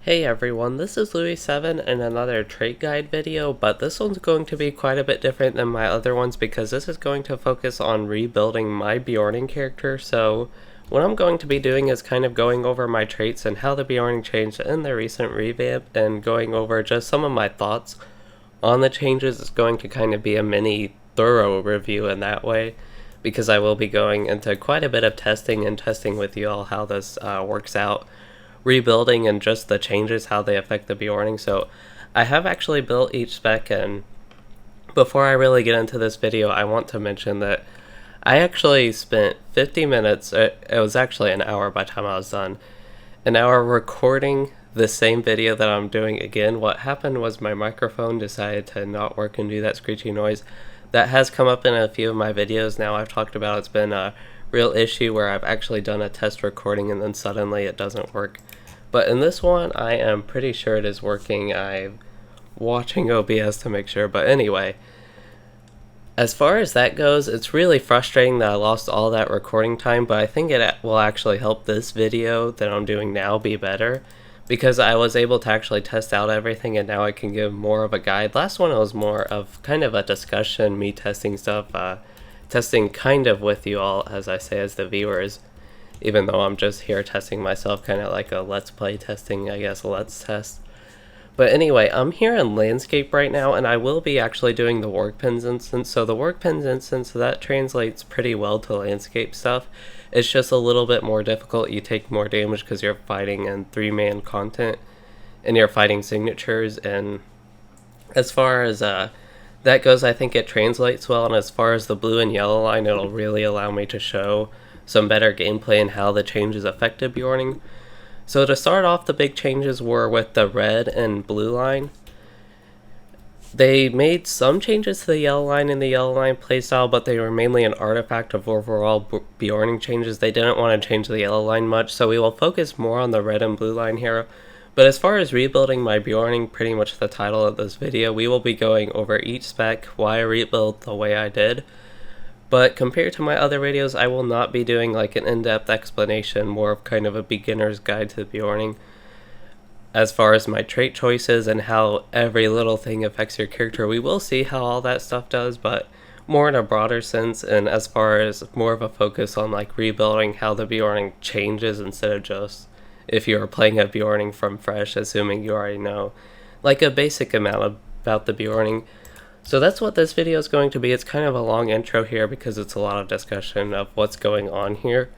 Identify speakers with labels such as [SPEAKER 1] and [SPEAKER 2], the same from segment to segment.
[SPEAKER 1] Hey everyone, this is Louis7 in another trait guide video, but this one's going to be quite a bit different than my other ones because this is going to focus on rebuilding my Beorning character. So what I'm going to be doing is kind of going over my traits and how the Beorning changed in the recent revamp and going over just some of my thoughts on the changes. It's going to kind of be a mini thorough review in that way because I will be going into quite a bit of testing and testing with you all how this works out, rebuilding and just the changes, how they affect the Beorning. So I have actually built each spec, and before I really get into this video, I want to mention that I actually spent 50 minutes, it was actually an hour by the time I was done, an hour recording the same video that I'm doing again. What happened was my microphone decided to not work and do that screechy noise. That has come up in a few of my videos now. I've talked about it's been a real issue where I've actually done a test recording and then suddenly it doesn't work. But in this one, I am pretty sure it is working. I'm watching OBS to make sure. But anyway, as far as that goes, it's really frustrating that I lost all that recording time, but I think it will actually help this video that I'm doing now be better, because I was able to actually test out everything and now I can give more of a guide. Last one was more of kind of a discussion, me testing stuff, testing kind of with you all, as I say, as the viewers, even though I'm just here testing myself, kind of like a let's play testing, I guess, a let's test. But anyway, I'm here in landscape right now, and I will be actually doing the workpins instance. So the workpins instance, that translates pretty well to landscape stuff. It's just a little bit more difficult. You take more damage because you're fighting in 3-man content and you're fighting signatures. And as far as that goes, I think it translates well. And as far as the blue and yellow line, it'll really allow me to show some better gameplay and how the changes affected Beorning. So to start off, the big changes were with the red and blue line. They made some changes to the yellow line and the yellow line playstyle, but they were mainly an artifact of overall Beorning changes. They didn't want to change the yellow line much, so we will focus more on the red and blue line here. But as far as rebuilding my Beorning, pretty much the title of this video, we will be going over each spec, why I rebuilt the way I did. But compared to my other videos, I will not be doing like an in-depth explanation, more of kind of a beginner's guide to the Beorning. As far as my trait choices and how every little thing affects your character, we will see how all that stuff does, but more in a broader sense, and as far as more of a focus on like rebuilding how the Beorning changes instead of just if you are playing a Beorning from fresh, assuming you already know like a basic amount about the Beorning. So that's what this video is going to be. It's kind of a long intro here because it's a lot of discussion of what's going on here.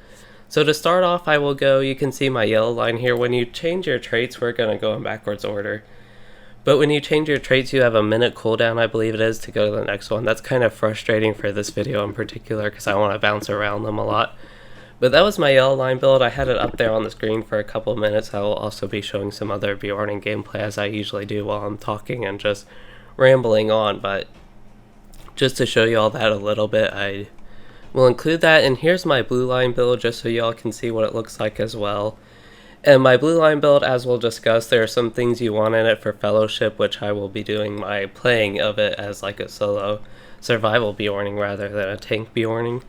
[SPEAKER 1] So to start off, I will go, you can see my yellow line here. When you change your traits, we're going to go in backwards order. But when you change your traits, you have a minute cooldown, I believe it is, to go to the next one. That's kind of frustrating for this video in particular because I want to bounce around them a lot. But that was my yellow line build. I had it up there on the screen for a couple of minutes. I will also be showing some other Beorning gameplay as I usually do while I'm talking and just rambling on, but just to show you all that a little bit, I will include that. And here's my blue line build just so y'all can see what it looks like as well. And my blue line build, as we'll discuss, there are some things you want in it for Fellowship, which I will be doing my playing of it as like a solo survival Beorning rather than a tank Beorning,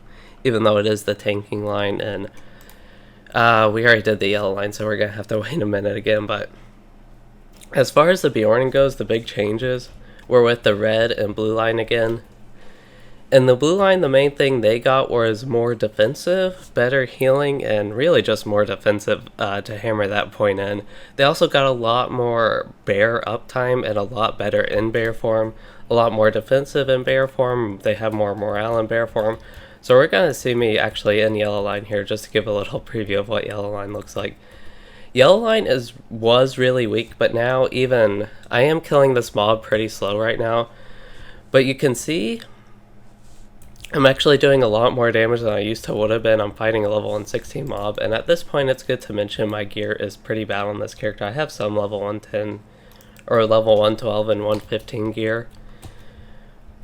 [SPEAKER 1] even though it is the tanking line. And we already did the yellow line, so we're gonna have to wait a minute again. But as far as the Beorning goes, the big changes were with the red and blue line again. And the blue line, the main thing they got was more defensive, better healing, and really just more defensive to hammer that point in. They also got a lot more bear uptime and a lot better in bear form, a lot more defensive in bear form. They have more morale in bear form. So we're going to see me actually in yellow line here just to give a little preview of what yellow line looks like. Yellow line was really weak, but now even I am killing this mob pretty slow right now. But you can see I'm actually doing a lot more damage than I used to would have been. I'm fighting a level 116 mob, and at this point it's good to mention my gear is pretty bad on this character. I have some level 110 or level 112 and 115 gear,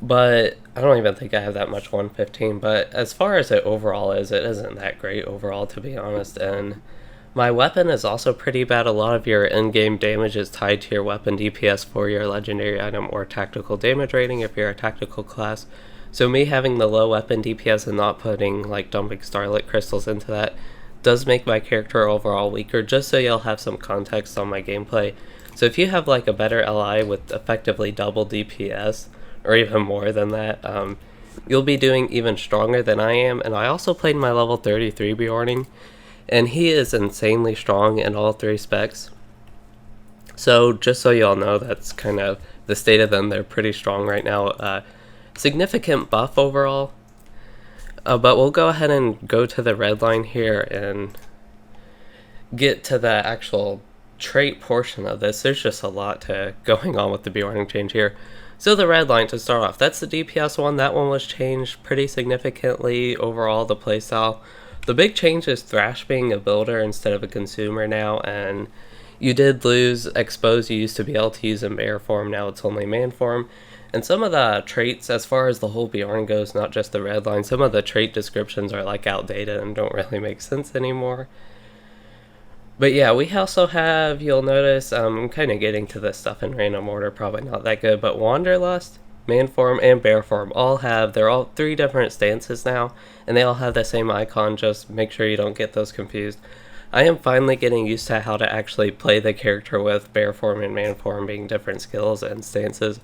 [SPEAKER 1] but I don't even think I have that much 115. But as far as it overall is, it isn't that great overall, to be honest. And my weapon is also pretty bad. A lot of your in-game damage is tied to your weapon DPS for your legendary item or tactical damage rating if you're a tactical class. So me having the low weapon DPS and not putting like dumping starlit crystals into that does make my character overall weaker, just so you'll have some context on my gameplay. So if you have like a better LI with effectively double DPS, or even more than that, you'll be doing even stronger than I am. And I also played my level 33 Beorning, and he is insanely strong in all 3 specs. So just so y'all know, that's kind of the state of them. They're pretty strong right now. Significant buff overall. But we'll go ahead and go to the red line here and get to the actual trait portion of this. There's just a lot going on with the Beorning change here. So the red line to start off, that's the DPS one. That one was changed pretty significantly overall, the playstyle. The big change is Thrash being a builder instead of a consumer now, and you did lose Expose. You used to be able to use in bear form, now it's only man form. And some of the traits, as far as the whole Beorn goes, not just the red line, some of the trait descriptions are like outdated and don't really make sense anymore. But yeah, we also have, you'll notice, I'm kind of getting to this stuff in random order, probably not that good, but Wanderlust, man form, and bear form they're all 3 different stances now, and they all have the same icon. Just make sure you don't get those confused. I am finally getting used to how to actually play the character with bear form and man form being different skills and stances.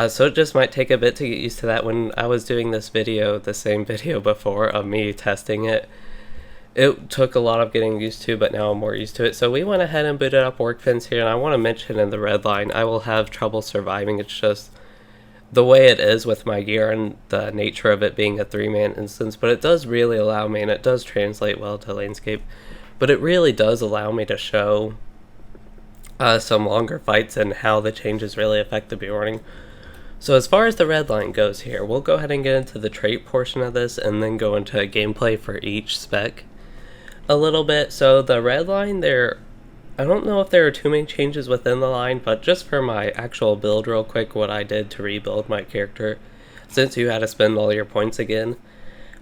[SPEAKER 1] So it just might take a bit to get used to that. When I was doing this video, the same video before of me testing it, it took a lot of getting used to, but now I'm more used to it. So we went ahead and booted up work pins here, and I want to mention in the red line, I will have trouble surviving. It's just the way it is with my gear and the nature of it being a 3-man instance, but it does really allow me, and it does translate well to landscape, but it really does allow me to show some longer fights and how the changes really affect the Beorning. So as far as the red line goes here, we'll go ahead and get into the trait portion of this and then go into gameplay for each spec a little bit. So the red line I don't know if there are too many changes within the line, but just for my actual build real quick, what I did to rebuild my character, since you had to spend all your points again,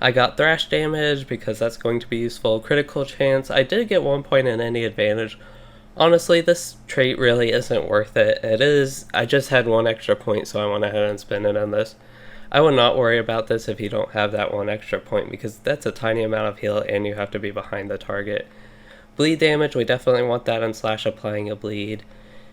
[SPEAKER 1] I got thrash damage because that's going to be useful, critical chance. I did get 1 point in any advantage. Honestly, this trait really isn't worth it. I just had 1 extra point, so I went ahead and spent it on this. I would not worry about this if you don't have that 1 extra point, because that's a tiny amount of heal and you have to be behind the target. Bleed damage, we definitely want that in Slash applying a bleed.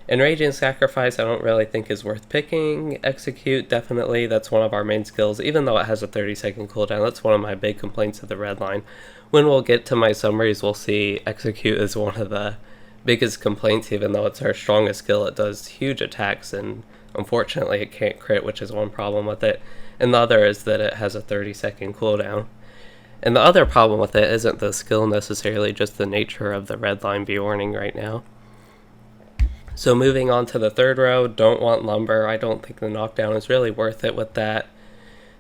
[SPEAKER 1] Enraging Sacrifice I don't really think is worth picking. Execute, definitely, that's one of our main skills, even though it has a 30-second cooldown. That's one of my big complaints of the red line. When we'll get to my summaries, we'll see Execute is one of the biggest complaints. Even though it's our strongest skill, it does huge attacks, and unfortunately it can't crit, which is one problem with it. And the other is that it has a 30-second cooldown. And the other problem with it isn't the skill necessarily, just the nature of the red line Beorning right now. So moving on to the third row, don't want Lumber. I don't think the knockdown is really worth it with that.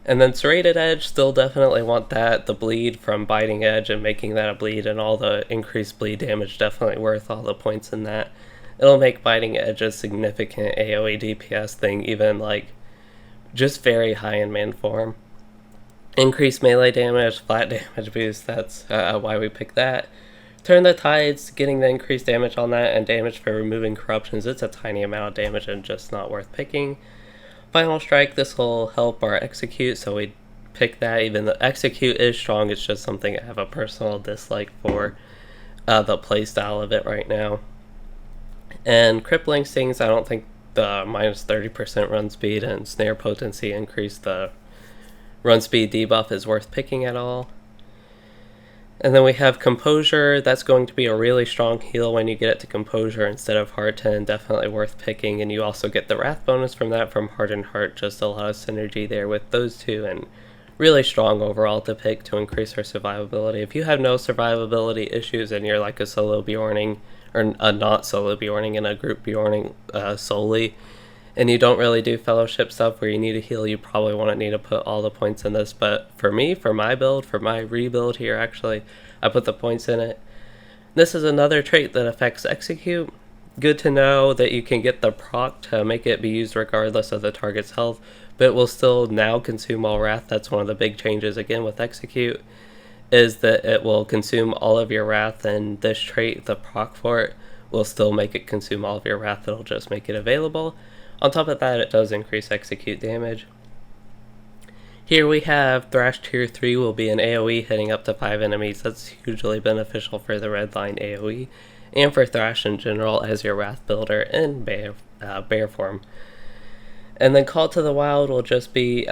[SPEAKER 1] And then Serrated Edge, still definitely want that. The bleed from Biting Edge and making that a bleed and all the increased bleed damage, definitely worth all the points in that. It'll make Biting Edge a significant AoE DPS thing, even like just very high in man form. Increased melee damage, flat damage boost, that's why we picked that. Turn the Tides, getting the increased damage on that, and damage for removing corruptions. It's a tiny amount of damage and just not worth picking. Final Strike, this will help our Execute, so we pick that. Even though Execute is strong, it's just something I have a personal dislike for the playstyle of it right now. And Crippling Stings, I don't think the minus 30% run speed and snare potency increase the run speed debuff is worth picking at all. And then we have Composure. That's going to be a really strong heal when you get it to Composure instead of Heart 10. Definitely worth picking. And you also get the Wrath bonus from that from Heart and Heart. Just a lot of synergy there with those two. And really strong overall to pick to increase our survivability. If you have no survivability issues and you're like a solo Beorning, or a not solo Beorning and a group Beorning solely, and you don't really do fellowship stuff where you need a heal, you probably won't need to put all the points in this. But for me, for my build, for my rebuild here actually, I put the points in it. This is another trait that affects Execute. Good to know that you can get the proc to make it be used regardless of the target's health, but it will still now consume all Wrath. That's one of the big changes again with Execute, is that it will consume all of your Wrath, and this trait, the proc for it, will still make it consume all of your Wrath. It'll just make it available. On top of that, it does increase Execute damage. Here we have Thrash Tier 3 will be an AoE hitting up to 5 enemies. That's hugely beneficial for the red line AoE and for Thrash in general as your Wrath builder in bear form. And then Call to the Wild will just be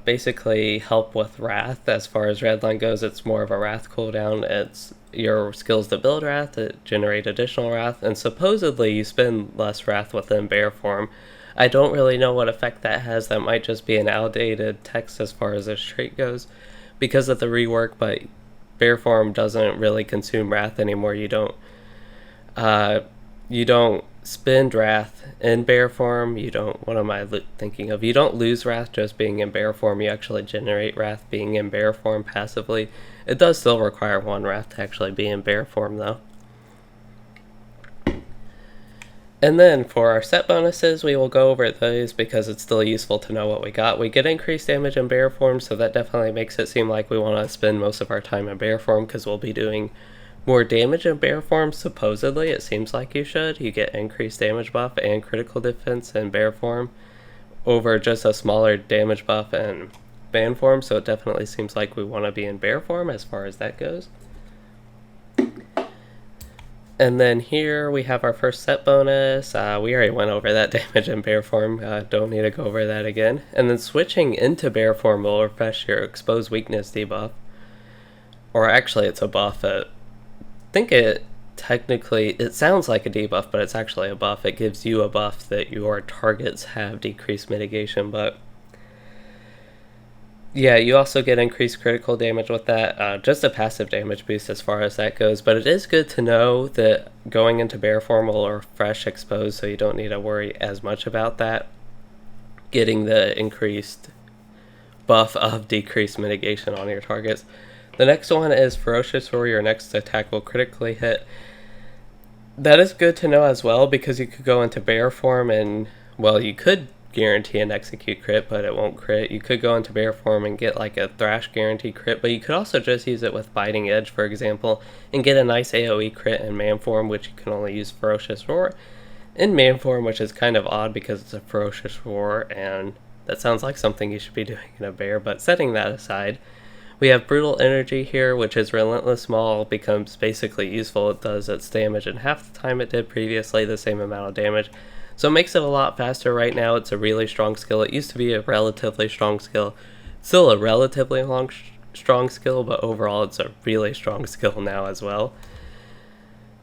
[SPEAKER 1] basically help with Wrath. As far as Redline goes, it's more of a Wrath cooldown. It's your skills to build Wrath, that generate additional Wrath, and supposedly you spend less Wrath within bear form. I don't really know what effect that has. That might just be an outdated text as far as this trait goes because of the rework, but bear form doesn't really consume Wrath anymore. You don't spend Wrath in bear form. You don't, what am I thinking of? You don't lose Wrath just being in bear form. You actually generate Wrath being in bear form passively. It does still require 1 Wrath to actually be in bear form though. And then for our set bonuses, we will go over those because it's still useful to know what we got. We get increased damage in bear form, so that definitely makes it seem like we want to spend most of our time in bear form because we'll be doing more damage in bear form. Supposedly, it seems like you should. You get increased damage buff and critical defense in bear form over just a smaller damage buff in ban form, so it definitely seems like we want to be in bear form as far as that goes. And then here we have our first set bonus. We already went over that damage in bear form. Don't need to go over that again. And then switching into bear form will refresh your exposed weakness debuff. Or actually it's a buff. I think it sounds like a debuff, but it's actually a buff. It gives you a buff that your targets have decreased mitigation, but yeah, you also get increased critical damage with that, just a passive damage boost as far as that goes, but it is good to know that going into bear form will refresh exposed, so you don't need to worry as much about that, getting the increased buff of decreased mitigation on your targets. The next one is Ferocious Roar. Your next attack will critically hit. That is good to know as well, because you could go into bear form and, well, you could guarantee an execute crit, but it won't crit. You could go into bear form and get like a Thrash guarantee crit, but you could also just use it with Biting Edge, for example, and get a nice AoE crit in man form, which you can only use Ferocious Roar in man form, which is kind of odd because it's a Ferocious Roar, and that sounds like something you should be doing in a bear. But setting that aside, we have Brutal Energy here, which is Relentless Maul, becomes basically useful. It does its damage in half the time it did previously, the same amount of damage. So it makes it a lot faster right now. It's a really strong skill. It used to be a relatively strong skill. Still a relatively strong skill, but overall it's a really strong skill now as well.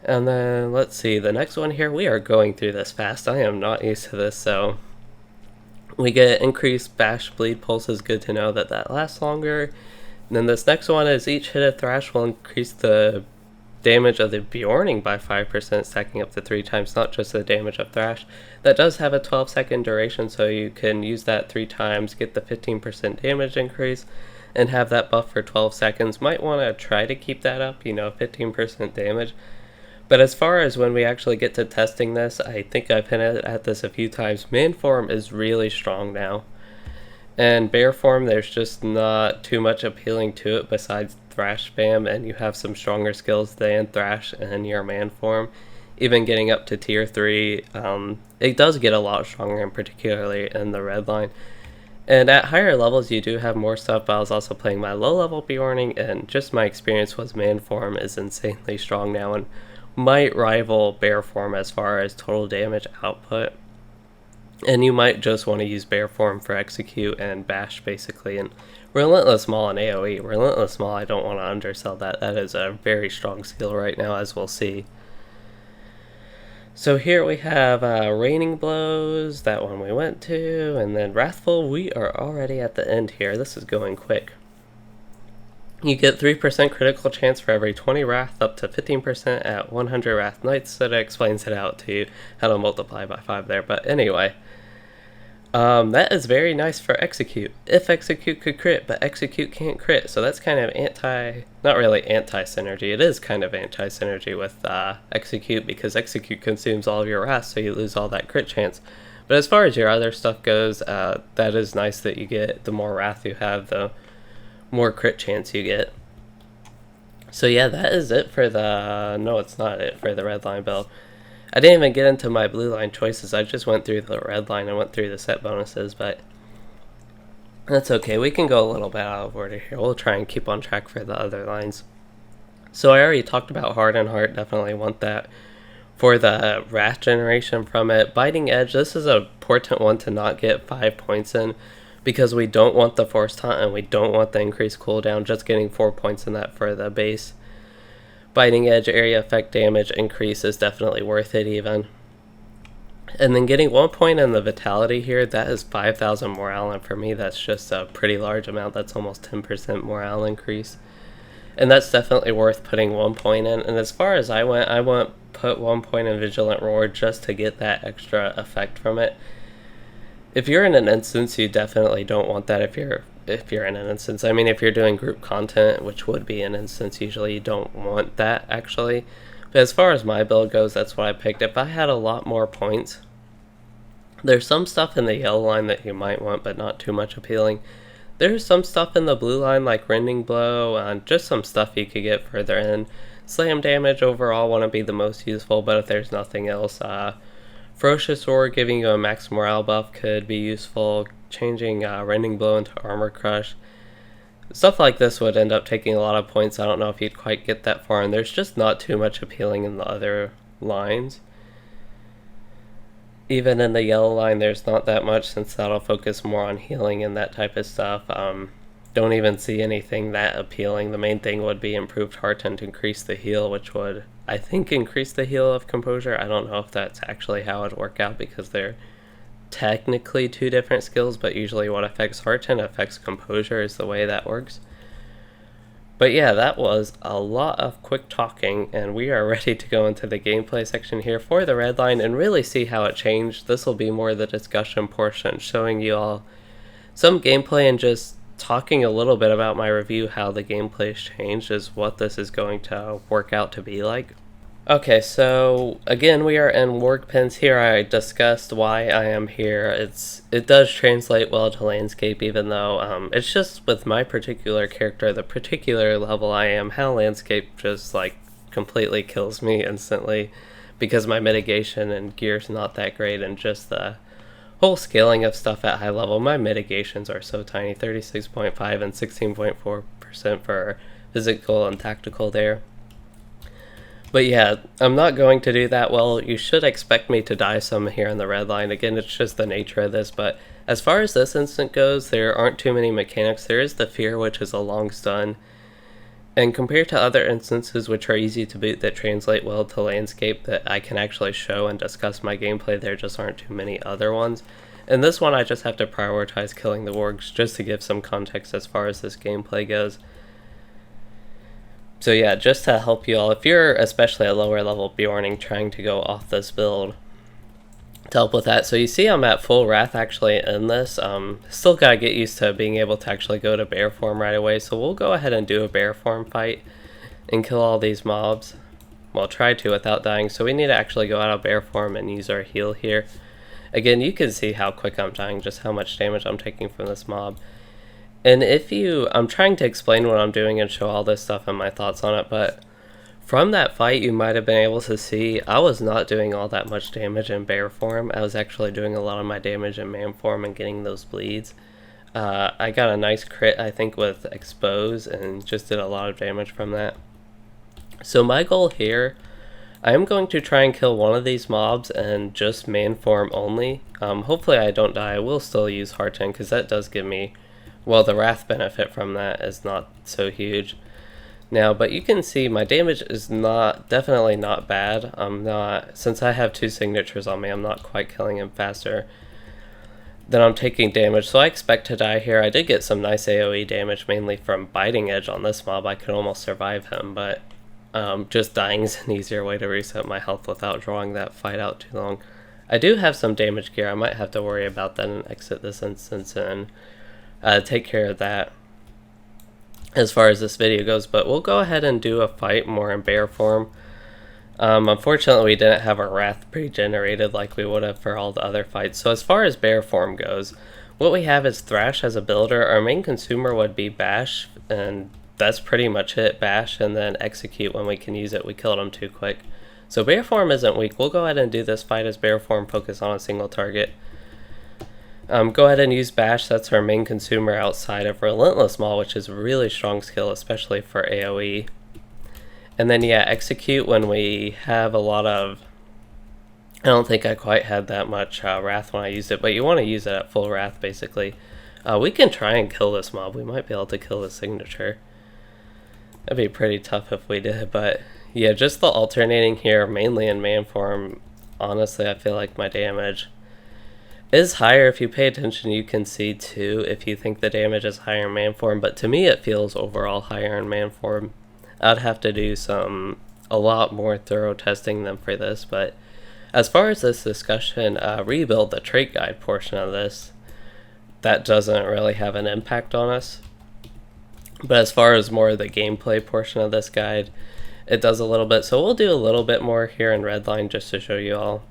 [SPEAKER 1] And then, let's see, the next one here, we are going through this fast. I am not used to this, so we get increased Bash Bleed Pulse. Is good to know that that lasts longer. And then this next one is each hit of Thrash will increase the damage of the Beorning by 5%, stacking up to 3 times, not just the damage of Thrash. That does have a 12-second duration, so you can use that 3 times, get the 15% damage increase, and have that buff for 12 seconds. Might want to try to keep that up, 15% damage. But as far as when we actually get to testing this, I think I've hinted at this a few times, man form is really strong now. And bear form, there's just not too much appealing to it besides Thrash spam, and you have some stronger skills than Thrash in your man form. Even getting up to tier 3, it does get a lot stronger, and particularly in the red line. And at higher levels you do have more stuff, but I was also playing my low level Beorning, and just my experience was man form is insanely strong now and might rival bear form as far as total damage output. And you might just want to use bear form for execute and bash basically, and Relentless Maul and AoE. Relentless Maul, I don't want to undersell that. That is a very strong skill right now, as we'll see. So here we have Raining Blows, that one we went to, and then Wrathful. We are already at the end here. This is going quick. You get 3% critical chance for every 20 Wrath, up to 15% at 100 Wrath Knights. So that explains it out to you, how to multiply by 5 there. But anyway, that is very nice for execute. If execute could crit, but execute can't crit. So that's kind of not really anti-synergy. It is kind of anti-synergy with execute, because execute consumes all of your Wrath, so you lose all that crit chance. But as far as your other stuff goes, that is nice that you get, the more Wrath you have, the more crit chance you get. So yeah, that is it for no, it's not it for the red line build. I didn't even get into my blue line choices. I just went through the red line and went through the set bonuses, but That's okay, we can go a little bit out of order here. We'll try and keep on track for the other lines. So I already talked about Hardened Heart, definitely want that. For the Wrath generation from it, Biting Edge, this is a important one to not get 5 points in, because we don't want the Force Taunt and we don't want the increased cooldown, just getting 4 points in that for the base. Biting Edge area effect damage increase is definitely worth it even. And then getting 1 point in the Vitality here, that is 5,000 morale, and for me that's just a pretty large amount. That's almost 10% morale increase. And that's definitely worth putting 1 point in. And as far as I went put 1 point in Vigilant Roar just to get that extra effect from it. If you're in an instance, you definitely don't want that if you're in an instance. I mean, if you're doing group content, which would be an instance, usually you don't want that actually. But as far as my build goes, that's what I picked. If I had a lot more points, there's some stuff in the yellow line that you might want, but not too much appealing. There's some stuff in the blue line like Rending Blow, and just some stuff you could get further in. Slam damage overall wouldn't be the most useful, but if there's nothing else, Ferocious Roar giving you a max morale buff could be useful. Changing Rending Blow into Armor Crush. Stuff like this would end up taking a lot of points. I don't know if you'd quite get that far, and there's just not too much appealing in the other lines. Even in the yellow line, there's not that much, since that'll focus more on healing and that type of stuff. Don't even see anything that appealing. The main thing would be improved Hearten to increase the heal, which would, I think, increase the heal of Composure. I don't know if that's actually how it would work out, because they're technically two different skills, but usually what affects Hearten affects Composure is the way that works. But yeah, that was a lot of quick talking, and we are ready to go into the gameplay section here for the red line and really see how it changed. This will be more the discussion portion, showing you all some gameplay and just talking a little bit about my review, how the gameplay's changed, is what this is going to work out to be like. Okay, so again, we are in Work Pens. Here I discussed why I am here. It does translate well to landscape, even though it's just with my particular character, the particular level I am, how landscape just like completely kills me instantly, because my mitigation and gear's not that great, and just the whole scaling of stuff at high level. My mitigations are so tiny, 36.5 and 16.4% for physical and tactical there. But yeah, I'm not going to do that well. You should expect me to die some here in the red line. Again, it's just the nature of this, but as far as this instant goes, there aren't too many mechanics. There is the Fear, which is a long stun, and compared to other instances which are easy to boot that translate well to landscape that I can actually show and discuss my gameplay, there just aren't too many other ones. In this one, I just have to prioritize killing the wargs just to give some context as far as this gameplay goes. So yeah, just to help you all, if you're especially a lower level Beorning trying to go off this build, to help with that. So you see I'm at full Wrath actually in this. Still gotta get used to being able to actually go to bear form right away, so we'll go ahead and do a bear form fight and kill all these mobs. Well, try to without dying, so we need to actually go out of bear form and use our heal here. Again, you can see how quick I'm dying, just how much damage I'm taking from this mob. And I'm trying to explain what I'm doing and show all this stuff and my thoughts on it, but from that fight you might have been able to see I was not doing all that much damage in bear form. I was actually doing a lot of my damage in man form and getting those bleeds. I got a nice crit, I think, with Expose, and just did a lot of damage from that. So my goal here, I am going to try and kill one of these mobs and just man form only. Hopefully I don't die. I will still use Hearten, because that does give me, well, the Wrath benefit from that is not so huge now, but you can see my damage is definitely not bad. Since I have two signatures on me, I'm not quite killing him faster than I'm taking damage, so I expect to die here. I did get some nice AoE damage, mainly from Biting Edge on this mob. I could almost survive him, but just dying is an easier way to reset my health without drawing that fight out too long. I do have some damage gear. I might have to worry about that and exit this instance and take care of that as far as this video goes, but we'll go ahead and do a fight more in bear form. Unfortunately, we didn't have our Wrath pre-generated like we would have for all the other fights. So as far as bear form goes, what we have is Thrash as a builder. Our main consumer would be Bash, and that's pretty much it. Bash, and then Execute when we can use it. We killed him too quick. So bear form isn't weak. We'll go ahead and do this fight as bear form, focus on a single target. Go ahead and use Bash, that's our main consumer outside of Relentless Maul, which is a really strong skill, especially for AoE. And then yeah, Execute when we have a lot of... I don't think I quite had that much Wrath when I used it, but you want to use it at full Wrath basically. We can try and kill this mob, we might be able to kill the signature. That'd be pretty tough if we did, but yeah, just the alternating here, mainly in man form, honestly I feel like my damage is higher. If you pay attention, you can see too if you think the damage is higher in man form, but to me it feels overall higher in man form. I'd have to do a lot more thorough testing than for this, but as far as this discussion, rebuild the trait guide portion of this, that doesn't really have an impact on us. But as far as more of the gameplay portion of this guide, it does a little bit. So we'll do a little bit more here in Redline just to show you all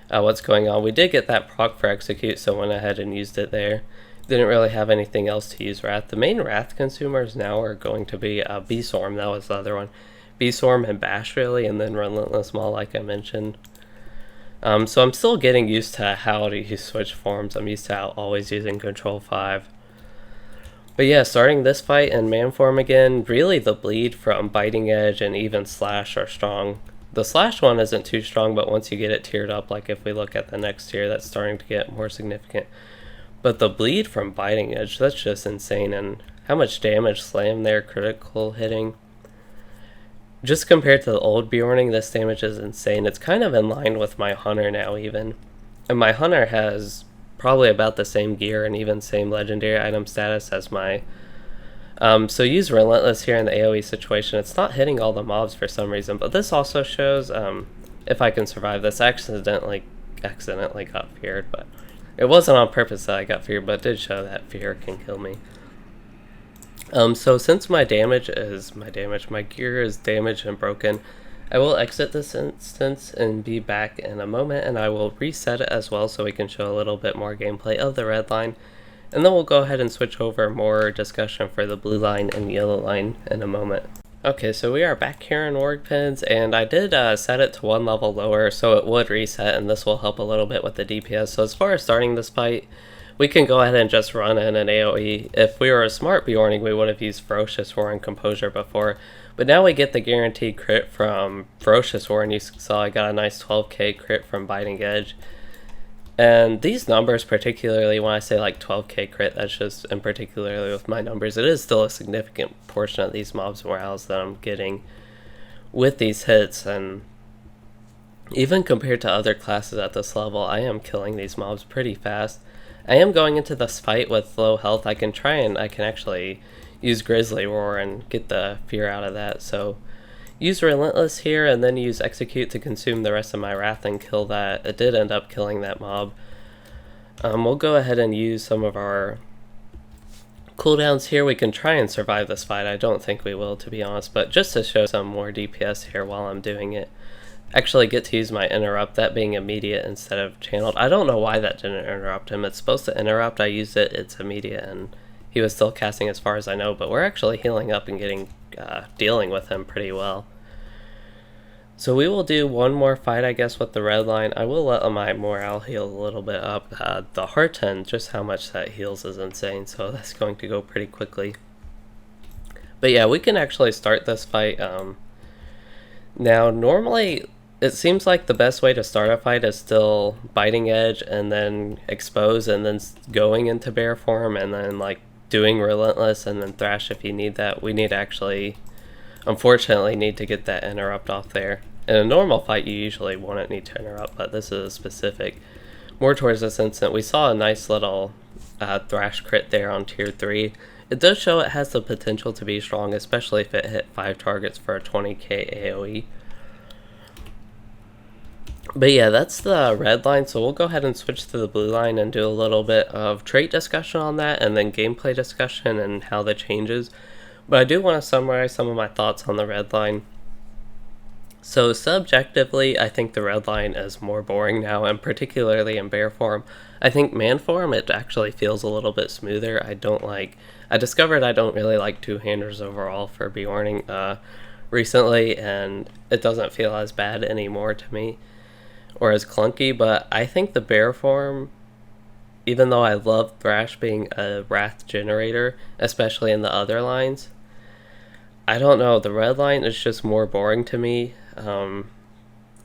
[SPEAKER 1] what's going on. We did get that proc for Execute, so went ahead and used it there. Didn't really have anything else to use Wrath. The main Wrath consumers now are going to be B-Storm, that was the other one. B-Storm and Bash really, and then Relentless Maul like I mentioned. So I'm still getting used to how to use switch forms. I'm used to always using Control 5. But yeah, starting this fight in man form again, really the bleed from Biting Edge and even Slash are strong. The Slash one isn't too strong, but once you get it tiered up, like if we look at the next tier, that's starting to get more significant. But the bleed from Biting Edge, that's just insane, and how much damage slam there, critical hitting. Just compared to the old Beorning, this damage is insane. It's kind of in line with my Hunter now even. And my Hunter has probably about the same gear and even same legendary item status as my... so use Relentless here in the AoE situation. It's not hitting all the mobs for some reason, but this also shows if I can survive this. I accidentally got feared, but it wasn't on purpose that I got feared, but it did show that fear can kill me. So since my gear is damaged and broken, I will exit this instance and be back in a moment, and I will reset it as well so we can show a little bit more gameplay of the red line, and then we'll go ahead and switch over more discussion for the blue line and yellow line in a moment. Okay, so we are back here in Org Pins, and I did set it to one level lower so it would reset, and this will help a little bit with the DPS. So as far as starting this fight, we can go ahead and just run in an AoE. If we were a smart Beorning, we would have used Ferocious Roar and Composure before, but now we get the guaranteed crit from Ferocious Roar, and you saw I got a nice 12k crit from Biting Edge. And these numbers, particularly when I say like 12k crit, that's just, and particularly with my numbers, it is still a significant portion of these mobs' morales that I'm getting with these hits, and even compared to other classes at this level, I am killing these mobs pretty fast. I am going into this fight with low health. I can actually use Grizzly Roar and get the fear out of that, so use Relentless here and then use Execute to consume the rest of my Wrath and kill that. It did end up killing that mob. We'll go ahead and use some of our cooldowns here. We can try and survive this fight. I don't think we will, to be honest, but just to show some more DPS here while I'm doing it. Actually get to use my interrupt, that being immediate instead of channeled. I don't know why that didn't interrupt him. It's supposed to interrupt. I used it, it's immediate, and he was still casting as far as I know, but we're actually healing up and getting dealing with him pretty well. So we will do one more fight, I guess, with the red line. I will let my morale heal a little bit up. The heart 10, just how much that heals is insane, so that's going to go pretty quickly. But yeah, we can actually start this fight. Now, normally, it seems like the best way to start a fight is still Biting Edge and then Expose and then going into bear form and then like doing Relentless and then Thrash if you need that. We need unfortunately need to get that interrupt off there. In a normal fight you usually wouldn't need to interrupt, but this is specific. More towards this instant, we saw a nice little Thrash crit there on tier 3. It does show it has the potential to be strong, especially if it hit 5 targets for a 20k AoE. But yeah, that's the red line, so we'll go ahead and switch to the blue line and do a little bit of trait discussion on that and then gameplay discussion and how that changes. But I do want to summarize some of my thoughts on the red line. So subjectively, I think the red line is more boring now, and particularly in bear form. I think man form, it actually feels a little bit smoother. I discovered I don't really like two-handers overall for Beorning recently, and it doesn't feel as bad anymore to me, or as clunky, but I think the bear form even though I love Thrash being a Wrath generator, especially in the other lines, I don't know, the red line is just more boring to me.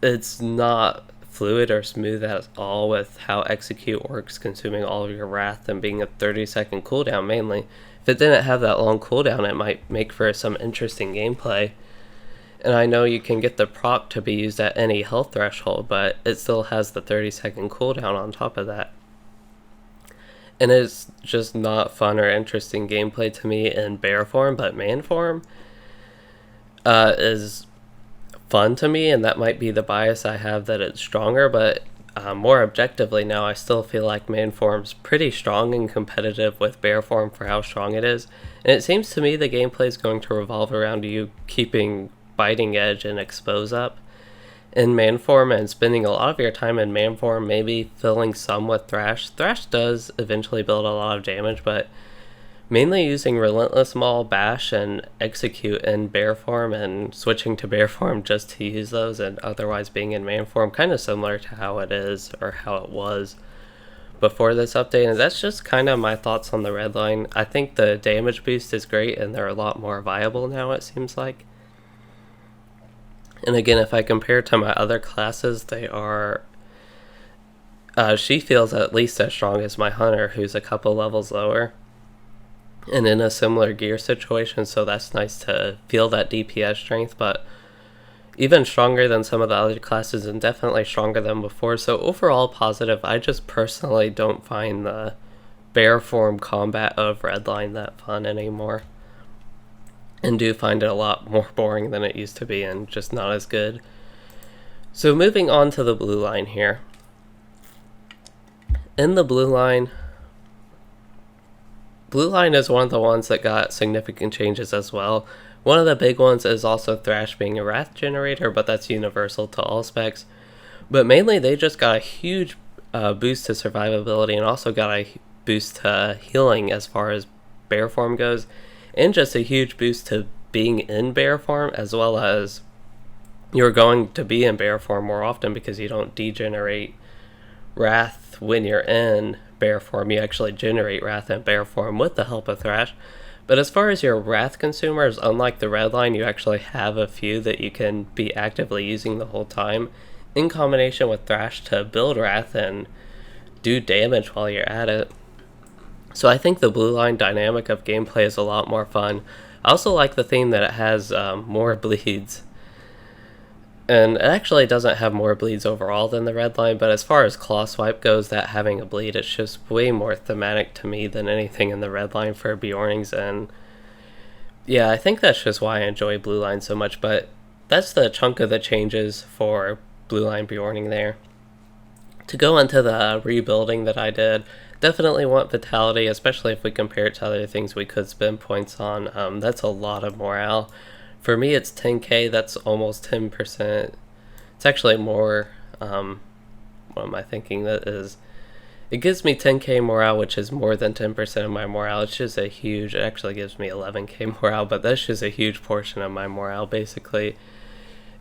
[SPEAKER 1] It's not fluid or smooth at all with how execute works, consuming all of your wrath and being a 30-second cooldown mainly. If it didn't have that long cooldown, it might make for some interesting gameplay. And I know you can get the proc to be used at any health threshold, but it still has the 30-second cooldown on top of that. And it's just not fun or interesting gameplay to me in bear form, but man form is fun to me, and that might be the bias I have that it's stronger, but more objectively now, I still feel like man form's pretty strong and competitive with bear form for how strong it is. And it seems to me the gameplay is going to revolve around you keeping biting edge and expose up in man form and spending a lot of your time in man form, maybe filling some with Thrash. Thrash does eventually build a lot of damage, but mainly using Relentless Maul, Bash, and Execute in bear form and switching to bear form just to use those, and otherwise being in man form, kind of similar to how it is or how it was before this update. And that's just kind of my thoughts on the red line. I think the damage boost is great and they're a lot more viable now, it seems like. And again, if I compare to my other classes, they are... she feels at least as strong as my Hunter, who's a couple levels lower. And in a similar gear situation, so that's nice to feel that DPS strength, but even stronger than some of the other classes and definitely stronger than before. So overall positive. I just personally don't find the bear form combat of Redline that fun anymore, and do find it a lot more boring than it used to be and just not as good. So moving on to the blue line here. In the blue line is one of the ones that got significant changes as well. One of the big ones is also Thrash being a Wrath generator, but that's universal to all specs. But mainly they just got a huge boost to survivability and also got a boost to healing as far as bear form goes, and just a huge boost to being in bear form, as well as you're going to be in bear form more often because you don't degenerate Wrath when you're in bear form. You actually generate Wrath in bear form with the help of Thrash. But as far as your Wrath consumers, unlike the red line, you actually have a few that you can be actively using the whole time in combination with Thrash to build Wrath and do damage while you're at it. So I think the blue line dynamic of gameplay is a lot more fun. I also like the theme that it has more bleeds. And it actually doesn't have more bleeds overall than the red line, but as far as claw swipe goes, that having a bleed, it's just way more thematic to me than anything in the red line for Beornings. And yeah, I think that's just why I enjoy blue line so much, but that's the chunk of the changes for blue line Beorning there. To go into the rebuilding that I did, definitely want vitality, especially if we compare it to other things we could spend points on. That's a lot of morale. For me, it's 10k, that's almost 10%. It's actually more, what am I thinking that is? It gives me 10k morale, which is more than 10% of my morale. It's just a huge, it actually gives me 11k morale, but that's just a huge portion of my morale, basically.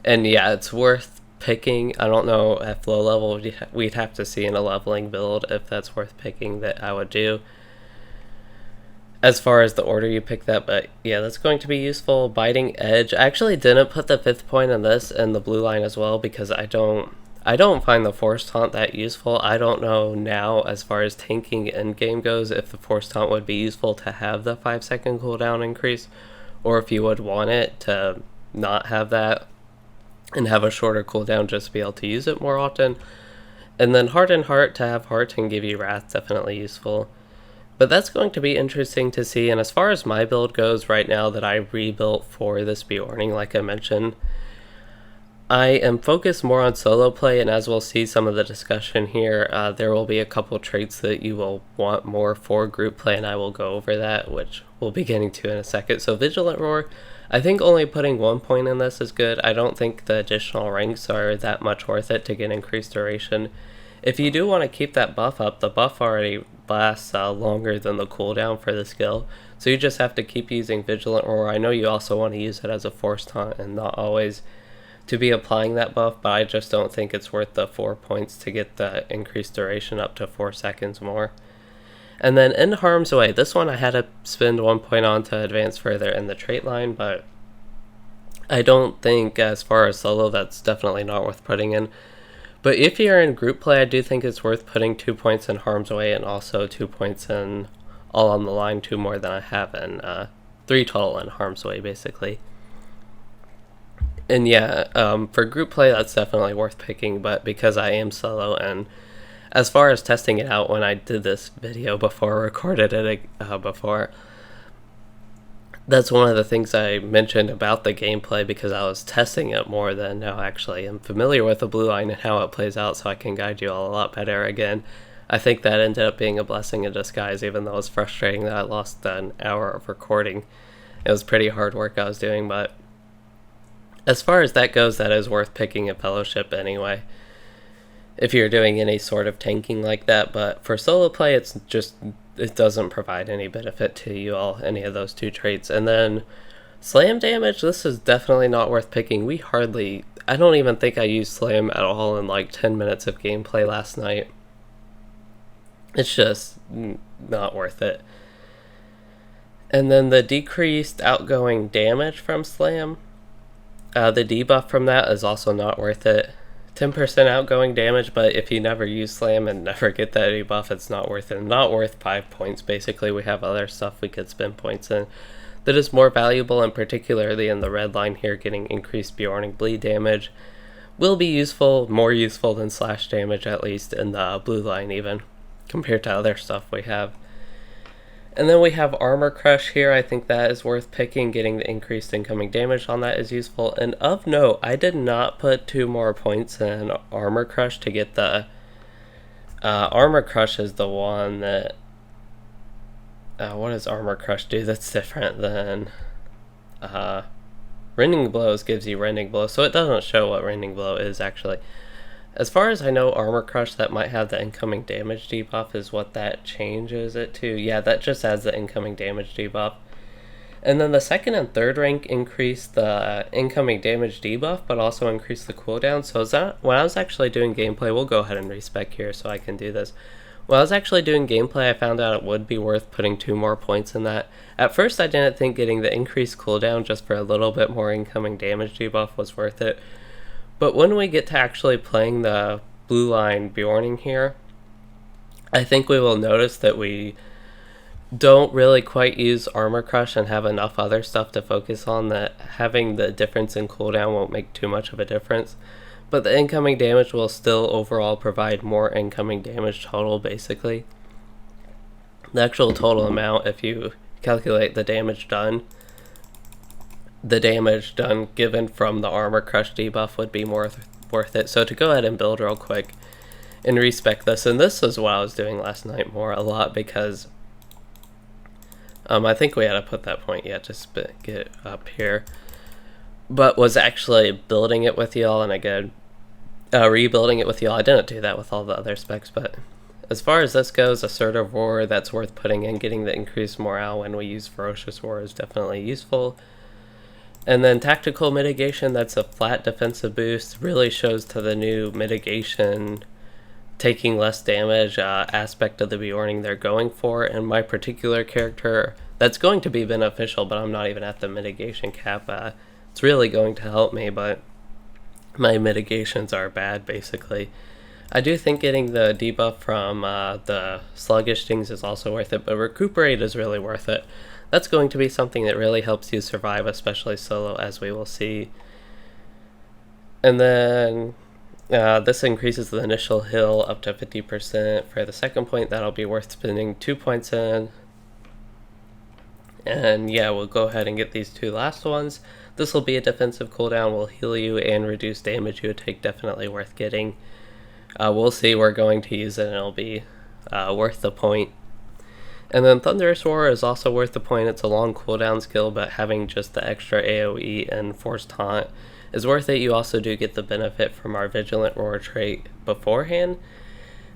[SPEAKER 1] And yeah, it's worth picking. I don't know at low level, we'd have to see in a leveling build if that's worth picking that I would do, as far as the order you pick that. But yeah, that's going to be useful. Biting Edge, I actually didn't put the 5th point in this and the blue line as well because I don't find the Force Taunt that useful. I don't know now, as far as tanking end game goes, if the Force Taunt would be useful to have the 5-second cooldown increase, or if you would want it to not have that and have a shorter cooldown just to be able to use it more often. And then Hardened Heart, to have Heart and give you Wrath, definitely useful. But that's going to be interesting to see. And as far as my build goes right now that I rebuilt for this Beorning, like I mentioned, I am focused more on solo play, and as we'll see some of the discussion here, there will be a couple traits that you will want more for group play, and I will go over that, which we'll be getting to in a second. So Vigilant Roar, I think only putting 1 point in this is good. I don't think the additional ranks are that much worth it to get increased duration. If you do want to keep that buff up, the buff already lasts longer than the cooldown for the skill, so you just have to keep using Vigilant Roar. I know you also want to use it as a Force Taunt and not always to be applying that buff, but I just don't think it's worth the 4 points to get the increased duration up to 4 seconds more. And then in Harm's Way, this one I had to spend 1 point on to advance further in the trait line, but I don't think as far as solo that's definitely not worth putting in. But if you're in group play, I do think it's worth putting 2 points in Harm's Way and also 2 points in All on the Line, 2 more than I have in 3 total in Harm's Way basically. And yeah, for group play that's definitely worth picking, but because I am solo, and as far as testing it out when I did this video before I recorded it before, that's one of the things I mentioned about the gameplay, because I was testing it more than now actually am familiar with the blue line and how it plays out, so I can guide you all a lot better. Again, I think that ended up being a blessing in disguise, even though it was frustrating that I lost an hour of recording. It was pretty hard work I was doing, but as far as that goes, that is worth picking a Fellowship anyway, if you're doing any sort of tanking like that. But for solo play, it doesn't provide any benefit to you all, any of those 2 traits. And then slam damage, this is definitely not worth picking. I don't even think I used slam at all in like 10 minutes of gameplay last night. It's just not worth it. And then the decreased outgoing damage from slam, the debuff from that is also not worth it. 10% outgoing damage, but if you never use slam and never get that debuff, it's not worth it. Not worth 5 points basically. We have other stuff we could spend points in that is more valuable, and particularly in the red line here, getting increased Beorning bleed damage will be useful, more useful than slash damage, at least in the blue line even, compared to other stuff we have. And then we have Armor Crush here. I think that is worth picking. Getting the increased incoming damage on that is useful. And of note, I did not put 2 more points in Armor Crush to get the... Armor Crush is the one that... what does Armor Crush do that's different than... Rending Blows gives you Rending Blow, so it doesn't show what Rending Blow is actually. As far as I know, Armor Crush, that might have the incoming damage debuff is what that changes it to. Yeah, that just adds the incoming damage debuff. And then the second and third rank increase the incoming damage debuff, but also increase the cooldown. So when I was actually doing gameplay, we'll go ahead and respec here so I can do this. When I was actually doing gameplay, I found out it would be worth putting 2 more points in that. At first, I didn't think getting the increased cooldown just for a little bit more incoming damage debuff was worth it. But when we get to actually playing the blue line Beorning here, I think we will notice that we don't really quite use Armor Crush and have enough other stuff to focus on, that having the difference in cooldown won't make too much of a difference. But the incoming damage will still overall provide more incoming damage total, basically. The actual total amount, if you calculate the damage done given from the Armor Crush debuff would be more worth it. So to go ahead and build real quick and respec this, and this is what I was doing last night a lot, because I think we had to put that point yet, just get it up here, but was actually building it with y'all, and again, rebuilding it with y'all. I didn't do that with all the other specs, but as far as this goes, Serrated Roar, that's worth putting in. Getting the increased morale when we use Ferocious Roar is definitely useful. And then Tactical Mitigation, that's a flat defensive boost, really shows to the new Mitigation taking less damage aspect of the Beorning they're going for. And my particular character, that's going to be beneficial, but I'm not even at the mitigation cap. It's really going to help me, but my mitigations are bad, basically. I do think getting the debuff from the sluggish things is also worth it, but Recuperate is really worth it. That's going to be something that really helps you survive, especially solo, as we will see. And then this increases the initial heal up to 50%. For the second point, that'll be worth spending 2 points in. And yeah, we'll go ahead and get these 2 last ones. This will be a defensive cooldown, will heal you and reduce damage you would take, definitely worth getting. We'll see, we're going to use it and it'll be worth the point. And then Thunderous Roar is also worth the point. It's a long cooldown skill, but having just the extra AoE and Force Taunt is worth it. You also do get the benefit from our Vigilant Roar trait beforehand.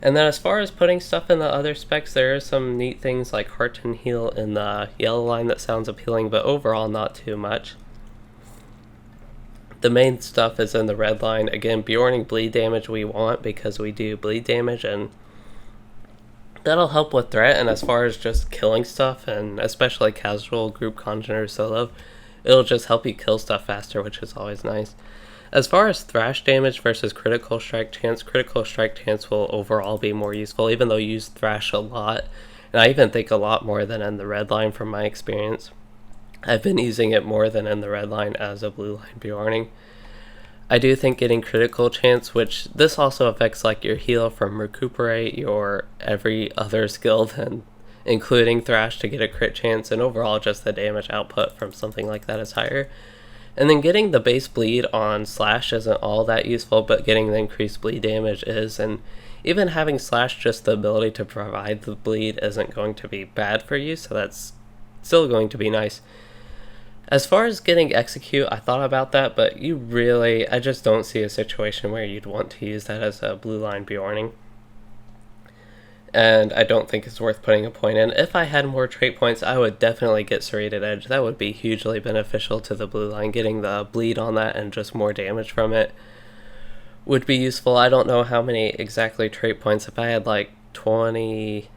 [SPEAKER 1] And then as far as putting stuff in the other specs, there are some neat things like Heart and Heal in the yellow line that sounds appealing, but overall not too much. The main stuff is in the red line. Again, Beorning bleed damage we want because we do bleed damage, and that'll help with threat. And as far as just killing stuff, and especially casual, group, conjurer, solo, it'll just help you kill stuff faster, which is always nice. As far as thrash damage versus critical strike chance will overall be more useful, even though you use thrash a lot, and I even think a lot more than in the red line from my experience. I've been using it more than in the red line as a blue line Beorning. I do think getting critical chance, which this also affects like your heal from recuperate, your every other skill then including thrash to get a crit chance, and overall just the damage output from something like that is higher. And then getting the base bleed on slash isn't all that useful, but getting the increased bleed damage is, and even having slash just the ability to provide the bleed isn't going to be bad for you, so that's still going to be nice. As far as getting execute, I thought about that, but I just don't see a situation where you'd want to use that as a blue line Beorning. And I don't think it's worth putting a point in. If I had more trait points, I would definitely get Serrated Edge. That would be hugely beneficial to the blue line. Getting the bleed on that and just more damage from it would be useful. I don't know how many exactly trait points. If I had like 20,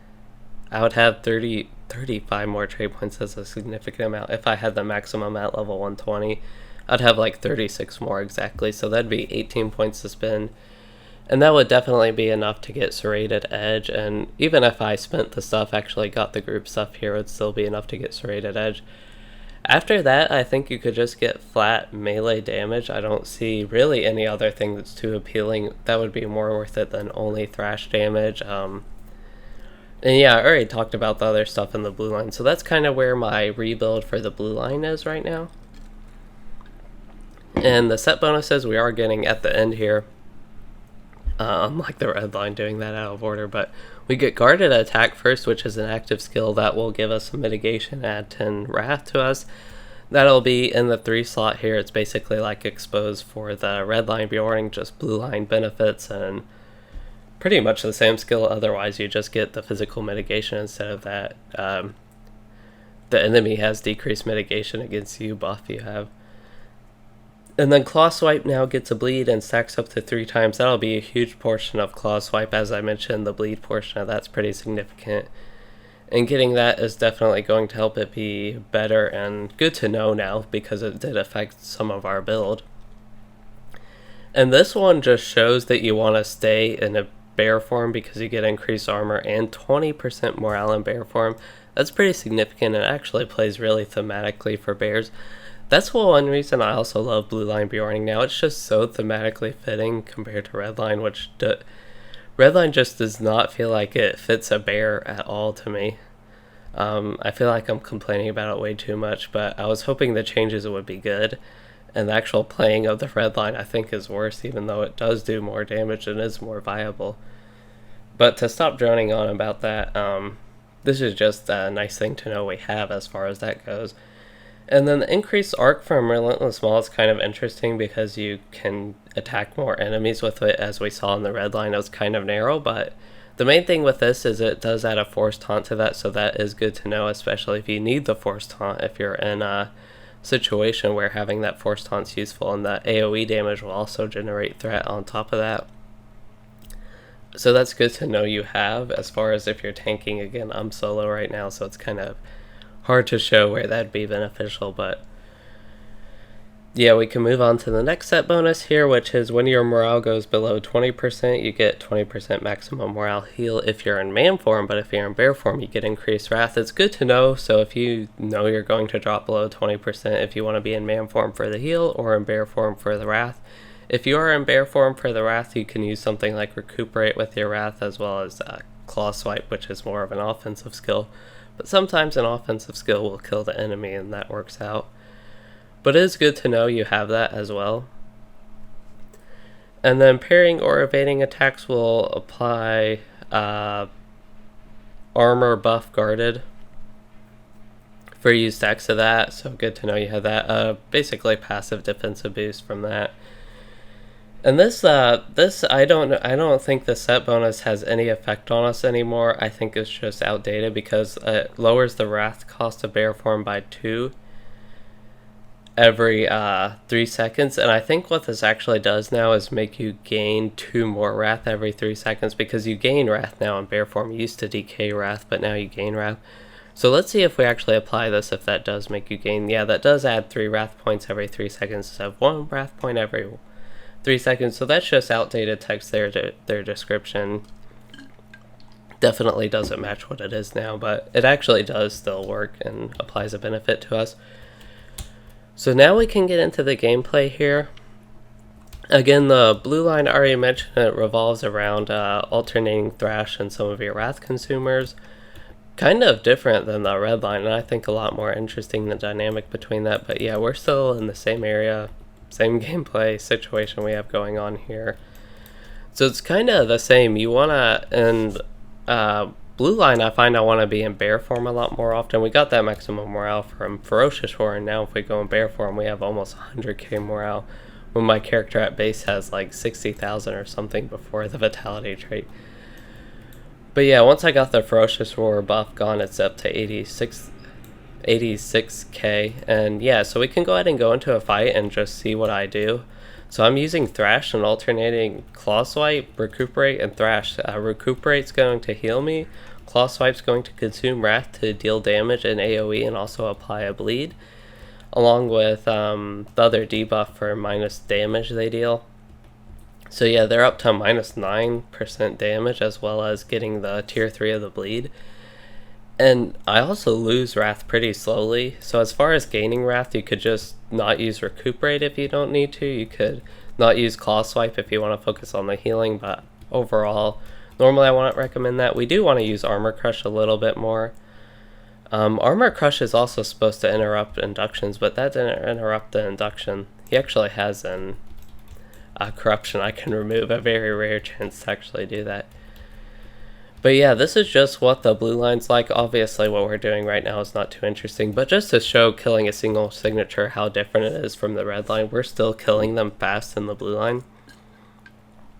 [SPEAKER 1] I would have 35 more trait points as a significant amount. If I had the maximum at level 120, I'd have like 36 more exactly. So that'd be 18 points to spend. And that would definitely be enough to get Serrated Edge, and even if I spent the stuff, actually got the group stuff here, it would still be enough to get Serrated Edge. After that, I think you could just get flat melee damage. I don't see really any other thing that's too appealing. That would be more worth it than only thrash damage. And yeah, I already talked about the other stuff in the blue line, so that's kind of where my rebuild for the blue line is right now. And the set bonuses we are getting at the end here. Unlike the red line doing that out of order, but we get guarded attack first, which is an active skill that will give us some mitigation, add 10 wrath to us. That'll be in the 3 slot here. It's basically like expose for the red line Beorning, just blue line benefits, and pretty much the same skill. Otherwise you just get the physical mitigation instead of that. The enemy has decreased mitigation against you buff you have. And then Claw Swipe now gets a bleed and stacks up to 3 times. That'll be a huge portion of Claw Swipe. As I mentioned, the bleed portion of that's pretty significant. And getting that is definitely going to help it be better and good to know now, because it did affect some of our build. And this one just shows that you want to stay in a bear form because you get increased armor and 20% morale in bear form. That's pretty significant and actually plays really thematically for bears. That's one reason I also love blue line Beorning now. It's just so thematically fitting compared to red line, which red line just does not feel like it fits a bear at all to me. I feel like I'm complaining about it way too much, but I was hoping the changes would be good, and the actual playing of the red line I think is worse, even though it does do more damage and is more viable. But to stop droning on about that, this is just a nice thing to know we have as far as that goes. And then the increased arc from Relentless Maul is kind of interesting because you can attack more enemies with it. As we saw in the red line, it was kind of narrow, but the main thing with this is it does add a forced taunt to that, so that is good to know, especially if you need the forced taunt, if you're in a situation where having that forced taunt's useful, and the AoE damage will also generate threat on top of that. So that's good to know you have. As far as if you're tanking, again, I'm solo right now, so it's kind of hard to show where that'd be beneficial, but yeah, we can move on to the next set bonus here, which is when your morale goes below 20%, you get 20% maximum morale heal if you're in man form, but if you're in bear form, you get increased wrath. It's good to know, so if you know you're going to drop below 20%, if you want to be in man form for the heal or in bear form for the wrath. If you are in bear form for the wrath, you can use something like recuperate with your wrath, as well as claw swipe, which is more of an offensive skill. But sometimes an offensive skill will kill the enemy, and that works out. But it is good to know you have that as well. And then parrying or evading attacks will apply armor buff guarded for you stacks of that, so good to know you have that. Basically passive defensive boost from that. And this I don't think the set bonus has any effect on us anymore. I think it's just outdated because it lowers the wrath cost of bear form by 2. every 3 seconds, and I think what this actually does now is make you gain 2 more Wrath every 3 seconds, because you gain Wrath now in bear form. You used to decay Wrath, but now you gain Wrath. So let's see if we actually apply this, if that does make you gain. Yeah, that does add 3 Wrath points every 3 seconds instead of 1 Wrath point every 3 seconds. So that's just outdated text there. Their description definitely doesn't match what it is now, but it actually does still work and applies a benefit to us. So now we can get into the gameplay here. Again, the blue line I already mentioned, it revolves around alternating Thrash and some of your Wrath consumers. Kind of different than the red line, and I think a lot more interesting, the dynamic between that. But yeah, we're still in the same area, same gameplay situation we have going on here. So it's kind of the same. You want to, and blue line, I find I want to be in bear form a lot more often. We got that maximum morale from Ferocious Roar, and now if we go in bear form, we have almost 100k morale, when my character at base has like 60,000 or something before the vitality trait. But yeah, once I got the Ferocious Roar buff gone, it's up to 86k, and yeah, so we can go ahead and go into a fight and just see what I do. So I'm using Thrash and alternating Claw Swipe, Recuperate, and Thrash. Recuperate's going to heal me. Claw Swipe's going to consume Wrath to deal damage and AoE and also apply a bleed, along with the other debuff for minus damage they deal. So yeah, they're up to minus 9% damage, as well as getting the tier 3 of the bleed. And I also lose Wrath pretty slowly, so as far as gaining Wrath, you could just not use Recuperate if you don't need to. You could not use Claw Swipe if you want to focus on the healing, but overall, normally I wouldn't recommend that. We do want to use Armor Crush a little bit more. Armor Crush is also supposed to interrupt inductions, but that didn't interrupt the induction. He actually has an corruption I can remove, a very rare chance to actually do that. But yeah, this is just what the blue line's like. Obviously what we're doing right now is not too interesting, but just to show killing a single signature how different it is from the red line, we're still killing them fast in the blue line.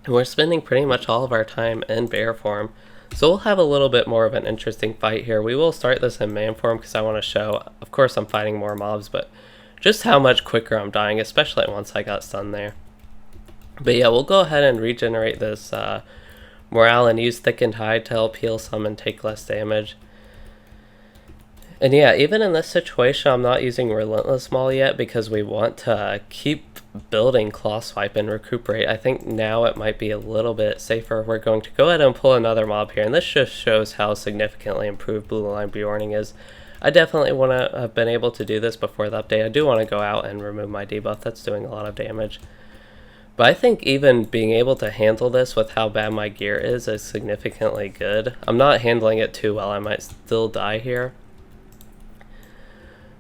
[SPEAKER 1] And we're spending pretty much all of our time in bear form. So we'll have a little bit more of an interesting fight here. We will start this in man form because I want to show, of course I'm fighting more mobs, but just how much quicker I'm dying, especially once I got stunned there. But yeah, we'll go ahead and regenerate this morale and use Thickened Hide to help heal some and take less damage. And yeah, even in this situation, I'm not using Relentless Maul yet because we want to keep building Claw Swipe and Recuperate. I think now it might be a little bit safer. We're going to go ahead and pull another mob here, and this just shows how significantly improved Blue Line Beorning is. I definitely want to have been able to do this before the update. I do want to go out and remove my debuff. That's doing a lot of damage. But I think even being able to handle this with how bad my gear is significantly good. I'm not handling it too well. I might still die here.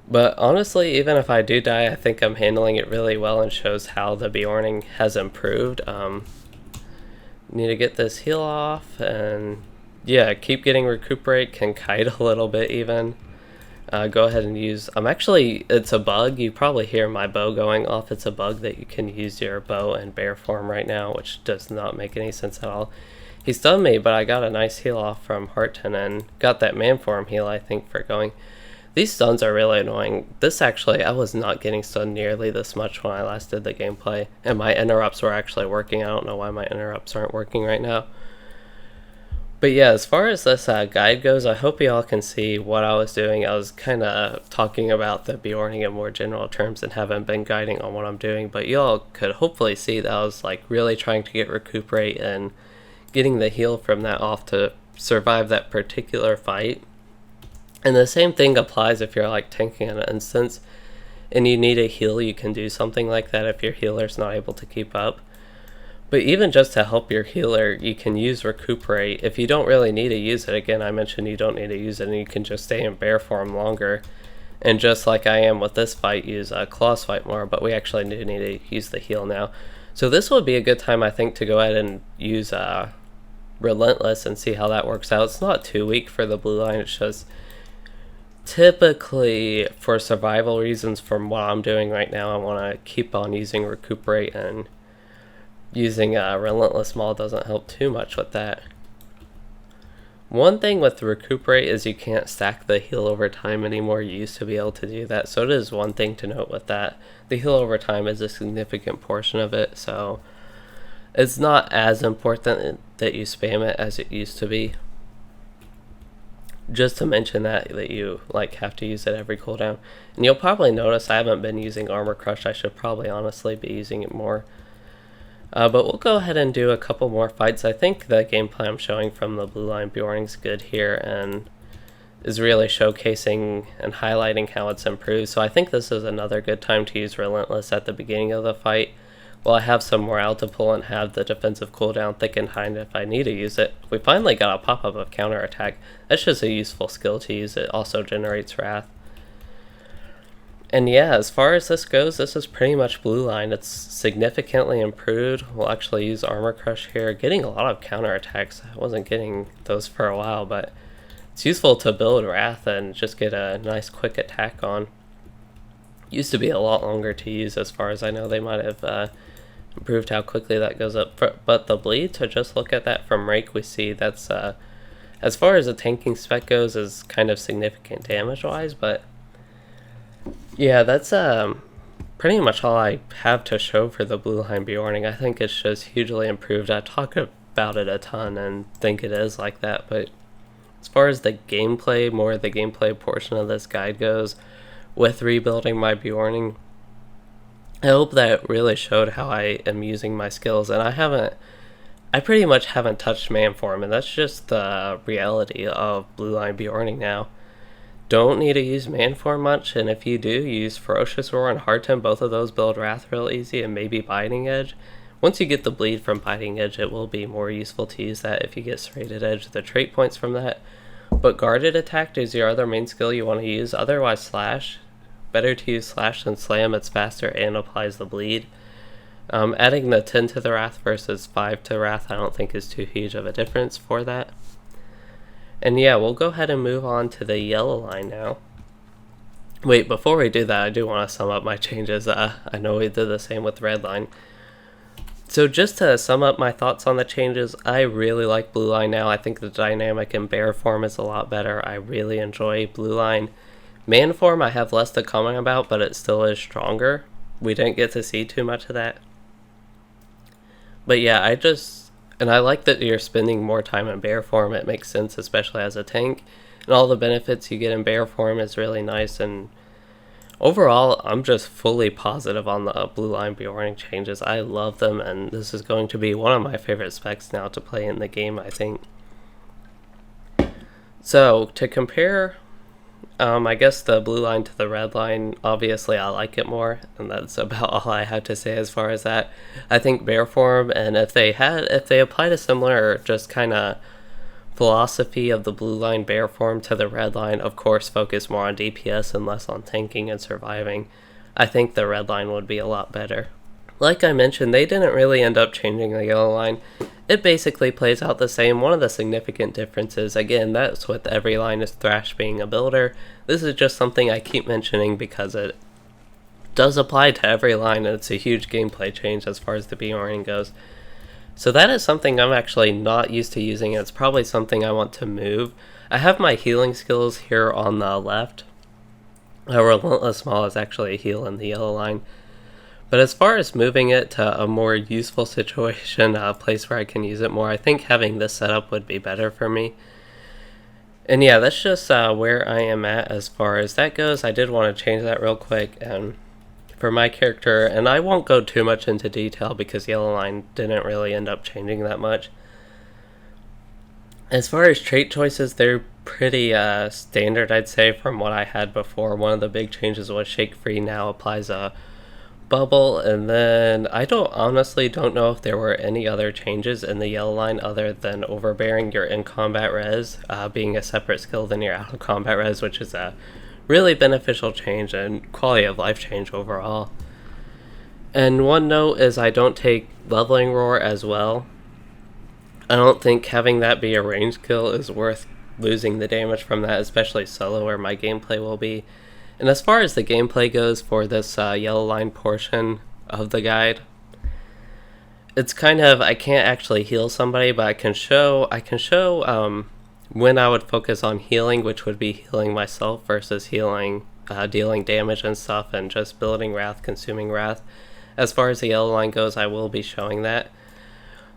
[SPEAKER 1] But honestly, even if I do die, I think I'm handling it really well and shows how the Beorning has improved. Need to get this heal off, and yeah, keep getting Recuperate, can kite a little bit even. Go ahead and use, it's a bug, you probably hear my bow going off. It's a bug that you can use your bow in bear form right now, which does not make any sense at all. He stunned me, but I got a nice heal off from Hearton and got that man form heal, I think, for going. These stuns are really annoying. This actually, I was not getting stunned nearly this much when I last did the gameplay, and my interrupts were actually working. I don't know why my interrupts aren't working right now. But yeah, as far as this guide goes, I hope y'all can see what I was doing. I was kind of talking about the Beorning in more general terms and haven't been guiding on what I'm doing, but y'all could hopefully see that I was like really trying to get Recuperate and getting the heal from that off to survive that particular fight. And the same thing applies if you're like tanking an instance and you need a heal. You can do something like that if your healer's not able to keep up. But even just to help your healer, you can use Recuperate. If you don't really need to use it, again, I mentioned you don't need to use it, and you can just stay in bear form longer. And just like I am with this fight, use Claw Swipe more, but we actually do need to use the heal now. So this would be a good time, I think, to go ahead and use Relentless and see how that works out. It's not too weak for the blue line, it's just typically for survival reasons from what I'm doing right now, I want to keep on using Recuperate, and using Relentless Maul doesn't help too much with that. One thing with recuperate is you can't stack the heal over time anymore. You used to be able to do that, so it is one thing to note with that. The heal over time is a significant portion of it, so it's not as important that you spam it as it used to be. Just to mention that you like have to use it every cooldown. And you'll probably notice I haven't been using Armor Crush. I should probably honestly be using it more. But we'll go ahead and do a couple more fights. I think the gameplay I'm showing from the Blue Line Beorning's good here and is really showcasing and highlighting how it's improved. So I think this is another good time to use Relentless at the beginning of the fight. While I have some morale to pull and have the defensive cooldown thick and high if I need to use it. We finally got a pop-up of counterattack. That's just a useful skill to use. It also generates Wrath. And yeah, as far as this goes, this is pretty much Blue Line. It's significantly improved. We'll actually use Armor Crush here. Getting a lot of counterattacks. I wasn't getting those for a while, but it's useful to build Wrath and just get a nice quick attack on. Used to be a lot longer to use as far as I know. They might have improved how quickly that goes up. But the bleed, to just look at that from Rake, we see that's, as far as the tanking spec goes, is kind of significant damage-wise, but yeah, that's pretty much all I have to show for the Blue Line Beorning. I think it's just hugely improved. I talk about it a ton and think it is like that, but as far as the gameplay, more of the gameplay portion of this guide goes, with rebuilding my Beorning, I hope that really showed how I am using my skills, and I pretty much haven't touched man form, and that's just the reality of Blue Line Beorning now. Don't need to use man form much, and if you do, use Ferocious Roar and Hearten. Both of those build Wrath real easy, and maybe Biting Edge. Once you get the bleed from Biting Edge, it will be more useful to use that if you get Serrated Edge, the trait points from that. But Guarded Attack is your other main skill you want to use, otherwise Slash. Better to use Slash than Slam, it's faster and applies the bleed. Adding the 10 to the Wrath versus 5 to Wrath I don't think is too huge of a difference for that. And yeah, we'll go ahead and move on to the yellow line now. Wait, before we do that, I do want to sum up my changes. I know we did the same with red line. So just to sum up my thoughts on the changes, I really like Blue Line now. I think the dynamic in bear form is a lot better. I really enjoy Blue Line. Man form I have less to comment about, but it still is stronger. We didn't get to see too much of that. But yeah, I like that you're spending more time in bear form. It makes sense, especially as a tank. And all the benefits you get in bear form is really nice. And overall, I'm just fully positive on the Blue Line Beorning changes. I love them, and this is going to be one of my favorite specs now to play in the game, I think. So, to compare, I guess the Blue Line to the red line, obviously I like it more, and that's about all I have to say as far as that. I think bear form, and if they applied a similar just kind of philosophy of the Blue Line bear form to the red line, of course focus more on DPS and less on tanking and surviving, I think the red line would be a lot better. Like I mentioned, they didn't really end up changing the yellow line. It basically plays out the same. One of the significant differences, again, that's with every line, is Thrash being a builder. This is just something I keep mentioning because it does apply to every line, and it's a huge gameplay change as far as the Beorning goes. So that is something I'm actually not used to using. It's probably something I want to move. I have my healing skills here on the left. Relentless Maul is actually a heal in the yellow line. But as far as moving it to a more useful situation, a place where I can use it more, I think having this setup would be better for me. And yeah, that's just where I am at as far as that goes. I did want to change that real quick, and for my character, and I won't go too much into detail because yellow line didn't really end up changing that much. As far as trait choices, they're pretty standard, I'd say, from what I had before. One of the big changes was Shake Free now applies a bubble, and then I honestly don't know if there were any other changes in the yellow line other than overbearing your in-combat res being a separate skill than your out-of-combat res, which is a really beneficial change and quality of life change overall. And one note is I don't take Leveling Roar as well. I don't think having that be a range kill is worth losing the damage from that, especially solo where my gameplay will be. And as far as the gameplay goes for this yellow line portion of the guide, it's kind of, I can't actually heal somebody, but I can show when I would focus on healing, which would be healing myself versus healing, dealing damage and stuff, and just building Wrath, consuming Wrath. As far as the yellow line goes, I will be showing that.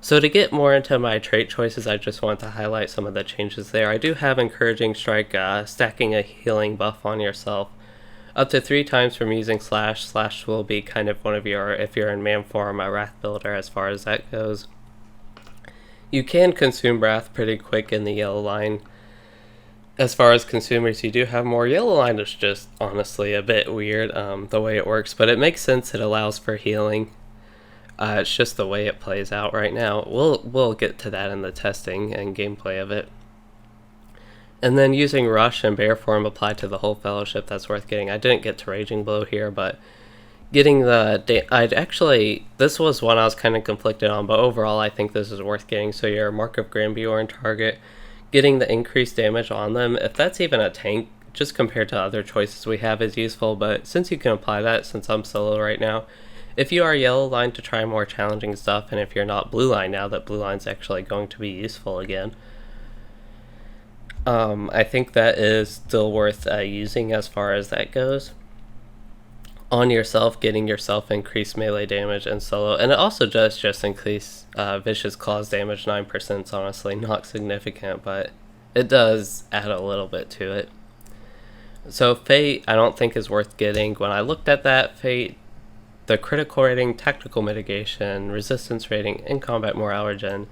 [SPEAKER 1] So to get more into my trait choices, I just want to highlight some of the changes there. I do have Encouraging Strike, stacking a healing buff on yourself up to 3 times from using Slash. Slash will be kind of one of your, if you're in man form, a Wrath builder as far as that goes. You can consume Wrath pretty quick in the yellow line. As far as consumers, you do have more. Yellow line is just honestly a bit weird, the way it works, but it makes sense. It allows for healing. It's just the way it plays out right now. We'll get to that in the testing and gameplay of it. And then using Rush and Bear Form applied to the whole Fellowship, that's worth getting. I didn't get to Raging Blow here, but getting this was one I was kind of conflicted on, but overall I think this is worth getting. So your Mark of Grand Beorn target, getting the increased damage on them, if that's even a tank, just compared to other choices we have, is useful. But since you can apply that, since I'm solo right now, if you are yellow line to try more challenging stuff, and if you're not blue line now that blue line's actually going to be useful again, I think that is still worth using as far as that goes. On yourself, getting yourself increased melee damage and solo, and it also does just increase Vicious Claws damage 9%. It's honestly not significant, but it does add a little bit to it. So Fate, I don't think is worth getting. When I looked at that, Fate, the critical rating, tactical mitigation, resistance rating, and combat morale regen,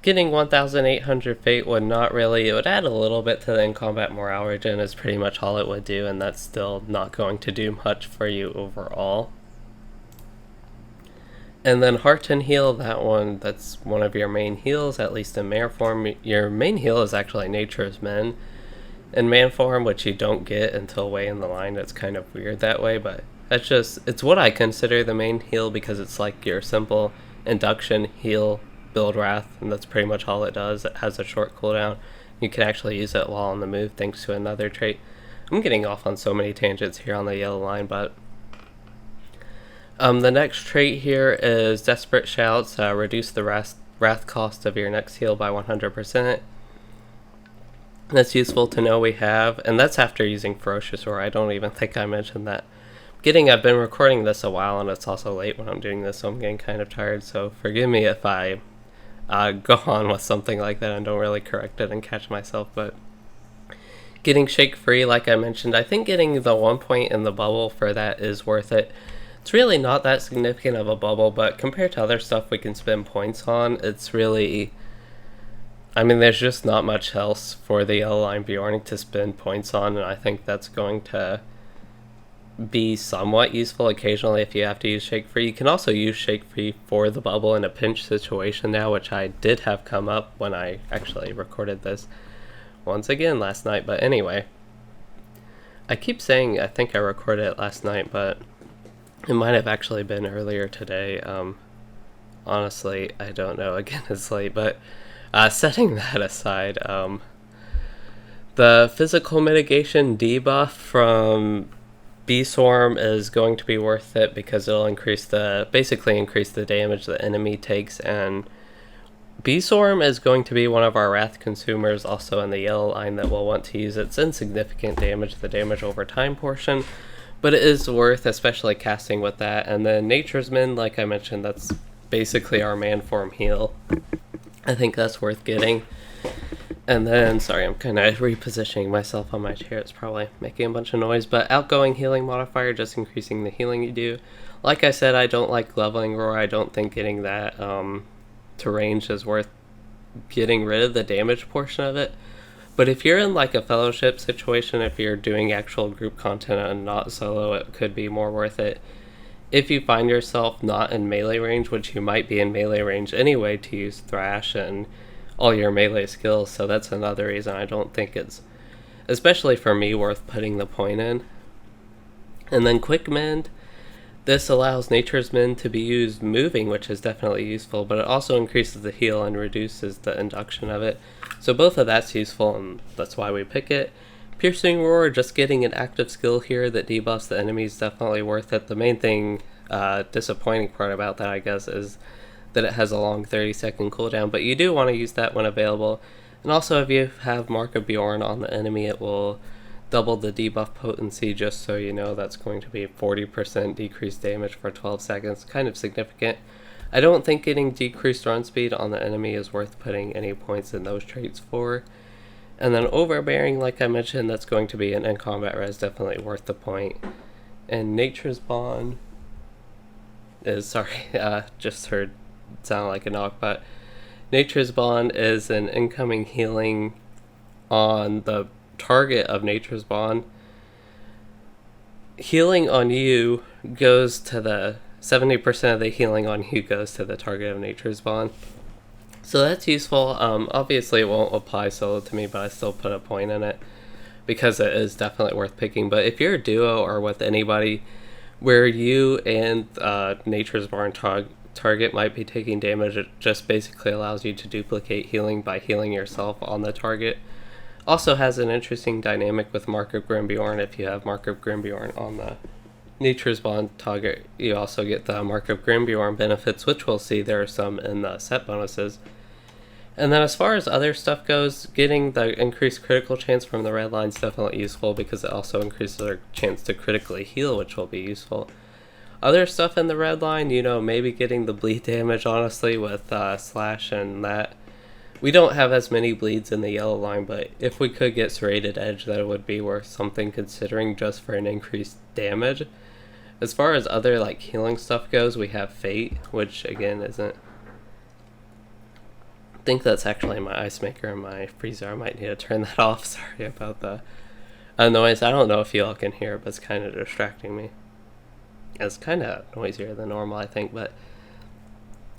[SPEAKER 1] getting 1,800 Fate would not really, it would add a little bit to the in-combat morale regen is pretty much all it would do, and that's still not going to do much for you overall. And then Heart and Heal, that's one of your main heals, at least in mare form. Your main heal is actually Nature's Men. In man form, which you don't get until way in the line, it's kind of weird that way, but it's what I consider the main heal, because it's like your simple induction, heal, build Wrath, and that's pretty much all it does. It has a short cooldown. You can actually use it while on the move thanks to another trait. I'm getting off on so many tangents here on the yellow line, but the next trait here is Desperate Shouts. Reduce the wrath cost of your next heal by 100%. That's useful to know we have, and that's after using Ferocious Roar. I don't even think I mentioned that. I've been recording this a while, and it's also late when I'm doing this, so I'm getting kind of tired, so forgive me if I go on with something like that and don't really correct it and catch myself. But getting Shake Free, like I mentioned, I think getting the 1 point in the bubble for that is worth it. It's really not that significant of a bubble, but compared to other stuff we can spend points on, it's really, I mean, there's just not much else for the yellow line Beorning to spend points on, and I think that's going to be somewhat useful occasionally if you have to use Shake Free. You can also use Shake Free for the bubble in a pinch situation now, which I did have come up when I actually recorded this once again last night. But anyway, I keep saying I think I recorded it last night, but it might have actually been earlier today. Honestly, I don't know. Again, it's late, but setting that aside, the physical mitigation debuff from B-Swarm is going to be worth it, because it'll basically increase the damage the enemy takes, and B-Swarm is going to be one of our Wrath consumers also in the yellow line that we'll want to use. It's insignificant damage, the damage over time portion, but it is worth, especially casting with that. And then Nature's Men, like I mentioned, that's basically our man form heal. I think that's worth getting. And then, sorry, I'm kind of repositioning myself on my chair. It's probably making a bunch of noise. But Outgoing Healing modifier, just increasing the healing you do. Like I said, I don't like Leveling Roar. I don't think getting that to range is worth getting rid of the damage portion of it. But if you're in like a fellowship situation, if you're doing actual group content and not solo, it could be more worth it. If you find yourself not in melee range, which you might be in melee range anyway, to use Thrash and all your melee skills, so that's another reason I don't think it's, especially for me, worth putting the point in. And then Quick Mend, this allows Nature's Men to be used moving, which is definitely useful, but it also increases the heal and reduces the induction of it. So both of that's useful, and that's why we pick it. Piercing Roar, just getting an active skill here that debuffs the enemy is definitely worth it. The main thing, disappointing part about that, I guess, is that it has a long 30-second cooldown, but you do want to use that when available, And also, if you have Mark of Beorn on the enemy, it will double the debuff potency, just so you know. That's going to be 40% decreased damage for 12 seconds. Kind of significant. I don't think getting decreased run speed on the enemy is worth putting any points in those traits for. And then overbearing, like I mentioned, that's going to be an in-combat res, definitely worth the point. And Nature's Bond is, sorry, just heard it sound like a knock, but Nature's Bond is an incoming healing on the target of Nature's Bond. Healing on you goes to the 70% of the healing on you goes to the target of Nature's Bond. So that's useful. Obviously it won't apply solo to me, but I still put a point in it because it is definitely worth picking. But if you're a duo or with anybody where you and Nature's Bond target might be taking damage, it just basically allows you to duplicate healing by healing yourself on the target. Also has an interesting dynamic with Mark of Grimbeorn. If you have Mark of Grimbeorn on the Nature's Bond target, you also get the Mark of Grimbeorn benefits, which we'll see there are some in the set bonuses. And then as far as other stuff goes, getting the increased critical chance from the red line is definitely useful because it also increases our chance to critically heal, which will be useful. Other stuff in the red line, maybe getting the bleed damage, honestly, with Slash and that. We don't have as many bleeds in the yellow line, but if we could get Serrated Edge, that would be worth something considering just for an increased damage. As far as other healing stuff goes, we have Fate, which again isn't... I think that's actually my ice maker and my freezer. I might need to turn that off. Sorry about the noise. I don't know if y'all can hear it, but it's kind of distracting me. It's kind of noisier than normal, I think, but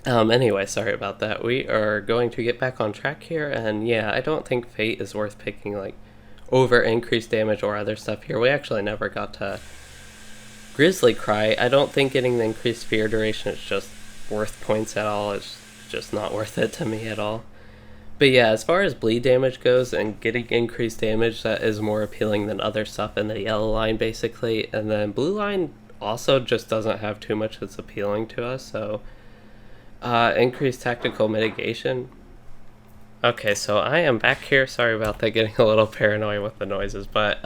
[SPEAKER 1] anyway, sorry about that. We are going to get back on track here, and yeah, I don't think Fate is worth picking over increased damage or other stuff here. We actually never got to Grizzly Cry. I don't think getting the increased fear duration is just worth points at all. It's just not worth it to me at all. But yeah, as far as bleed damage goes and getting increased damage, that is more appealing than other stuff in the yellow line, basically. And then blue line also just doesn't have too much that's appealing to us, so increased tactical mitigation. Okay, so I am back here. Sorry about that, getting a little paranoid with the noises, but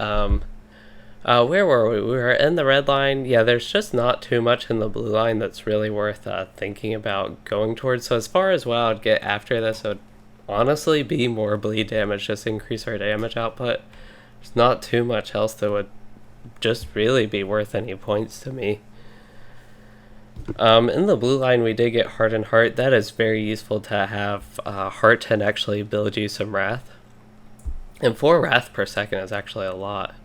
[SPEAKER 1] where were we? We were in the red line. Yeah, there's just not too much in the blue line that's really worth thinking about going towards. So as far as what I would get after this, it would honestly be more bleed damage, just increase our damage output. There's not too much else that would just really be worth any points to me. In the blue line, we did get Heart and Heart. That is very useful to have Heart and actually build you some Wrath. And 4 Wrath per second is actually a lot.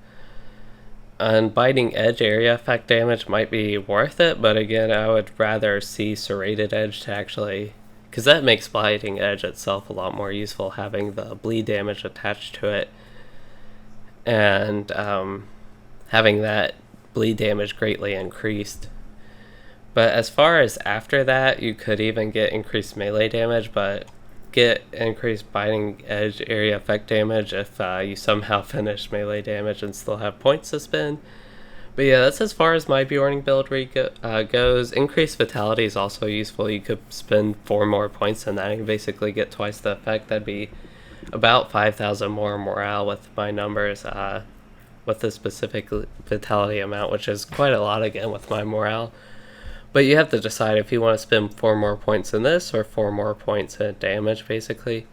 [SPEAKER 1] And Biting Edge area effect damage might be worth it, but again, I would rather see Serrated Edge to actually... because that makes Biting Edge itself a lot more useful, having the bleed damage attached to it. And having that bleed damage greatly increased. But as far as after that, you could even get increased melee damage, but get increased Biting Edge area effect damage if you somehow finish melee damage and still have points to spend. But yeah, that's as far as my Beorning build goes. Increased Vitality is also useful. You could spend 4 more points than that and basically get twice the effect. That'd be about 5,000 more morale with my numbers, with the specific Vitality amount, which is quite a lot again with my morale. But you have to decide if you want to spend 4 more points in this or 4 more points in damage, basically.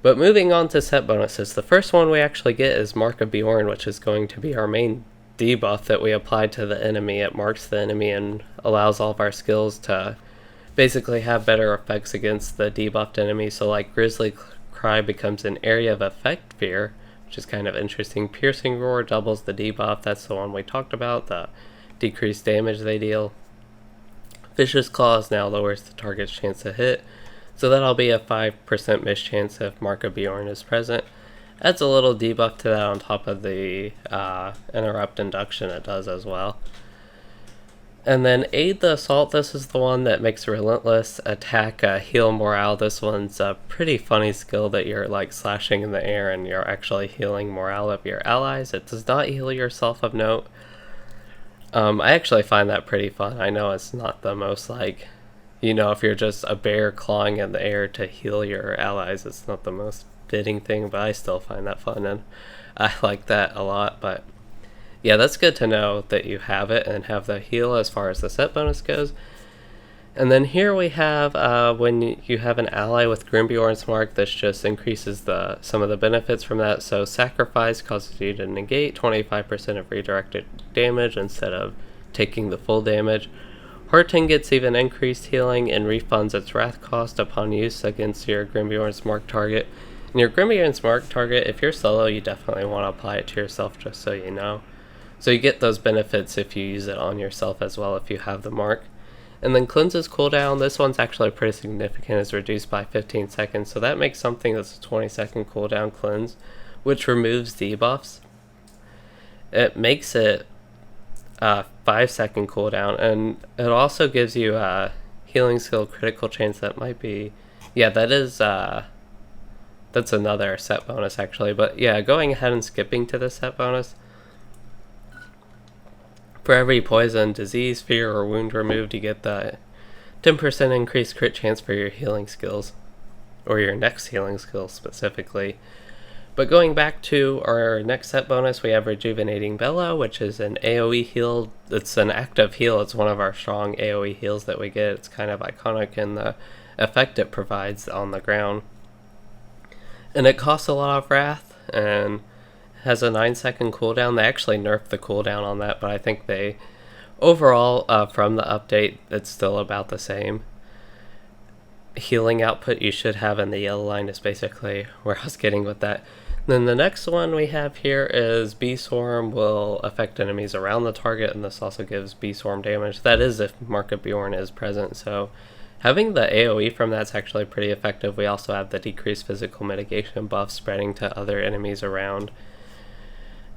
[SPEAKER 1] But moving on to set bonuses, the first one we actually get is Mark of Beorn, which is going to be our main debuff that we apply to the enemy. It marks the enemy and allows all of our skills to basically have better effects against the debuffed enemy. So Grizzly Cry becomes an area of effect fear, which is kind of interesting. Piercing Roar doubles the debuff. That's the one we talked about, the decreased damage they deal. Vicious Claws now lowers the target's chance to hit, so that'll be a 5% miss chance if Mark of Beorn is present. Adds a little debuff to that on top of the interrupt induction it does as well. And then Aid the Assault, this is the one that makes Relentless attack heal morale. This one's a pretty funny skill that you're slashing in the air and you're actually healing morale of your allies. It does not heal yourself of note. I actually find that pretty fun. I know it's not the most if you're just a bear clawing in the air to heal your allies, it's not the most bidding thing, but I still find that fun and I like that a lot. But yeah, that's good to know that you have it and have the heal as far as the set bonus goes. And then here we have when you have an ally with Grimbeorn's Mark, this just increases some of the benefits from that. So Sacrifice causes you to negate 25% of redirected damage instead of taking the full damage. Horton gets even increased healing and refunds its wrath cost upon use against your Grimbeorn's Mark target. And your Grimbeorn's Mark target, if you're solo, you definitely want to apply it to yourself, just so you know. So you get those benefits if you use it on yourself as well if you have the mark. And then Cleanse's cooldown, this one's actually pretty significant, is reduced by 15 seconds, so that makes something that's a 20-second cooldown cleanse, which removes debuffs. It makes it a 5-second cooldown, and it also gives you a healing skill critical chance that might be... Yeah, that's another set bonus actually, but yeah, going ahead and skipping to the set bonus. For every poison, disease, fear, or wound removed, you get the 10% increased crit chance for your healing skills, or your next healing skill specifically. But going back to our next set bonus, we have Rejuvenating Bellow, which is an AoE heal. It's an active heal. It's one of our strong AoE heals that we get. It's kind of iconic in the effect it provides on the ground. And it costs a lot of wrath, and has a 9-second cooldown. They actually nerfed the cooldown on that, but I think they overall from the update it's still about the same. Healing output you should have in the yellow line is basically where I was getting with that. And then the next one we have here is Bee Swarm will affect enemies around the target, and this also gives Bee Swarm damage. That is if Mark of Beorn is present, so having the AoE from that's actually pretty effective. We also have the decreased physical mitigation buff spreading to other enemies around.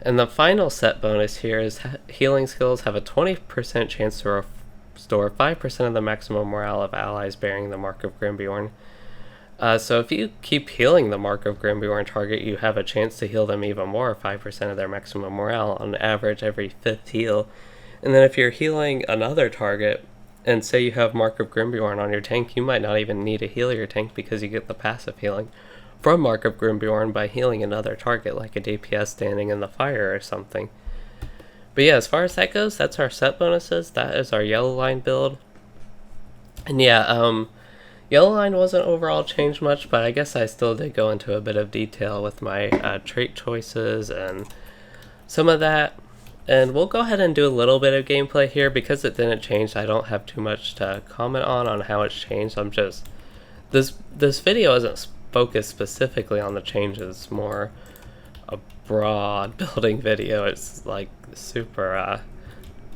[SPEAKER 1] And the final set bonus here is healing skills have a 20% chance to restore 5% of the maximum morale of allies bearing the Mark of Grimbeorn. So if you keep healing the Mark of Grimbeorn target, you have a chance to heal them even more, 5% of their maximum morale on average every 5th heal. And then if you're healing another target, and say you have Mark of Grimbeorn on your tank, you might not even need to heal your tank because you get the passive healing from Mark of Grimbeorn by healing another target, like a DPS standing in the fire or something. But yeah, as far as that goes, that's our set bonuses. That is our yellow line build. And yeah, yellow line wasn't overall changed much, but I guess I still did go into a bit of detail with my trait choices and some of that. And we'll go ahead and do a little bit of gameplay here. Because it didn't change, I don't have too much to comment on how it's changed. I'm just... This video isn't focused specifically on the changes. It's more a broad building video. It's like super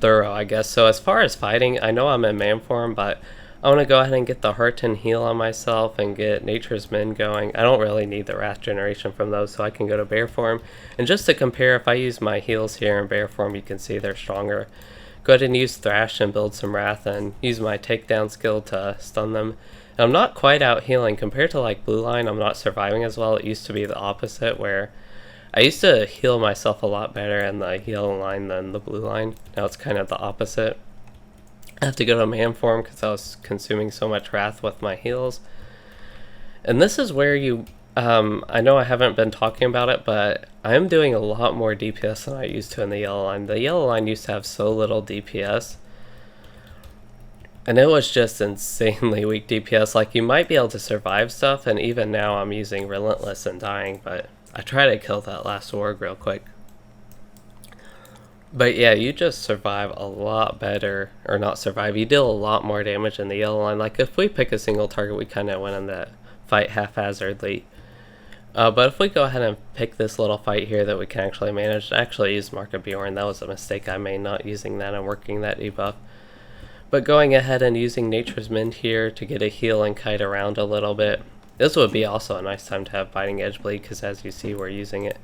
[SPEAKER 1] thorough, I guess. So as far as fighting, I know I'm in man form, but I want to go ahead and get the Heart and Heal on myself and get Nature's Men going. I don't really need the Wrath generation from those, so I can go to bear form. And just to compare, if I use my heals here in bear form, you can see they're stronger. Go ahead and use Thrash and build some Wrath and use my takedown skill to stun them. And I'm not quite out healing. Compared to like blue line, I'm not surviving as well. It used to be the opposite, where I used to heal myself a lot better in the yellow line than the blue line. Now it's kind of the opposite. I have to go to man form because I was consuming so much wrath with my heals. And this is where you, I know I haven't been talking about it, but I am doing a lot more DPS than I used to in the yellow line. The yellow line used to have so little DPS. And it was just insanely weak DPS. Like, you might be able to survive stuff, and even now I'm using Relentless and dying, but I try to kill that last org real quick. But yeah, you just survive a lot better, or not survive, you deal a lot more damage in the yellow line. Like, if we pick a single target, we kind of went in that fight haphazardly. But if we go ahead and pick this little fight here that we can actually manage, I actually used Mark of Beorn. That was a mistake I made, not using that and working that debuff. But going ahead and using Nature's Mend here to get a heal and kite around a little bit. This would be also a nice time to have Biting Edge Bleed, because as you see, we're using it.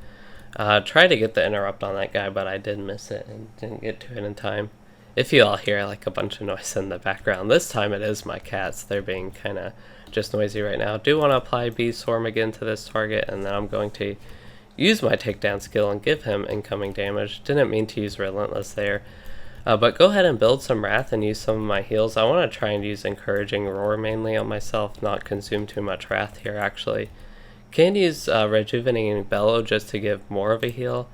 [SPEAKER 1] Tried to get the interrupt on that guy, but I did miss it and didn't get to it in time. If you all hear like a bunch of noise in the background, this time it is my cats. They're being kind of just noisy right now. I do want to apply Bee Swarm again to this target, and then I'm going to use my takedown skill and give him incoming damage. Didn't mean to use Relentless there. But go ahead and build some Wrath and use some of my heals. I want to try and use Encouraging Roar mainly on myself, not consume too much Wrath here actually. Can use Rejuvenating Bellow just to give more of a heal.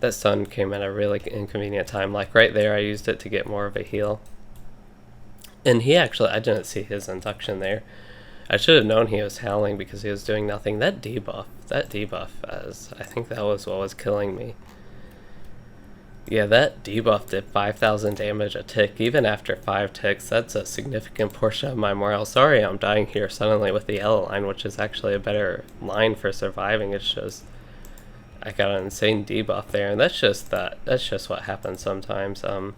[SPEAKER 1] That stun came at a really inconvenient time. Like right there, I used it to get more of a heal. And he actually, I didn't see his induction there. I should have known he was howling because he was doing nothing. That debuff, as I think that was what was killing me. Yeah, that debuff did 5,000 damage a tick. Even after 5 ticks, that's a significant portion of my morale. Sorry I'm dying here suddenly with the yellow line, which is actually a better line for surviving. It's just, I got an insane debuff there, and that's just what happens sometimes. Go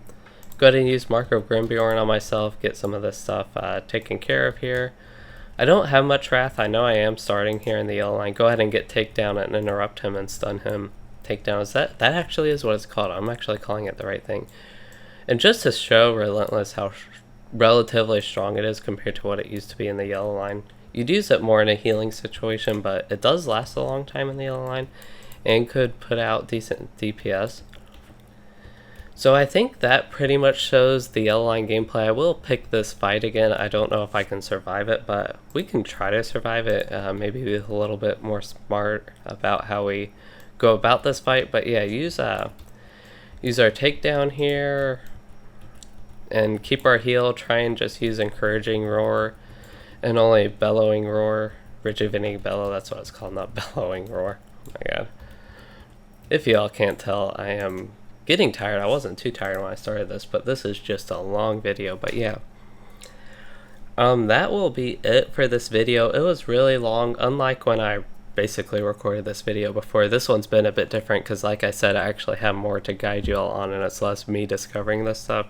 [SPEAKER 1] ahead and use Mark of Grimbeorn on myself, get some of this stuff taken care of here. I don't have much Wrath. I know I am starting here in the yellow line. Go ahead and get takedown and interrupt him and stun him. Takedown, is that actually is what it's called. I'm actually calling it the right thing. And just to show Relentless how relatively strong it is compared to what it used to be in the yellow line. You'd use it more in a healing situation, but it does last a long time in the yellow line and could put out decent DPS. So I think that pretty much shows the yellow line gameplay. I will pick this fight again. I don't know if I can survive it, but we can try to survive it. Maybe be a little bit more smart about how we go about this fight. But yeah, use our takedown here and keep our heal. Try and just use Encouraging Roar and only Bellowing Roar. Rejuvenating Bellow, that's what it's called, not Bellowing Roar. Oh my god. If y'all can't tell, I am getting tired. I wasn't too tired when I started this, but this is just a long video. But yeah, that will be it for this video. It was really long, unlike when I basically recorded this video before. This one's been a bit different because, like I said, I actually have more to guide you all on, and it's less me discovering this stuff.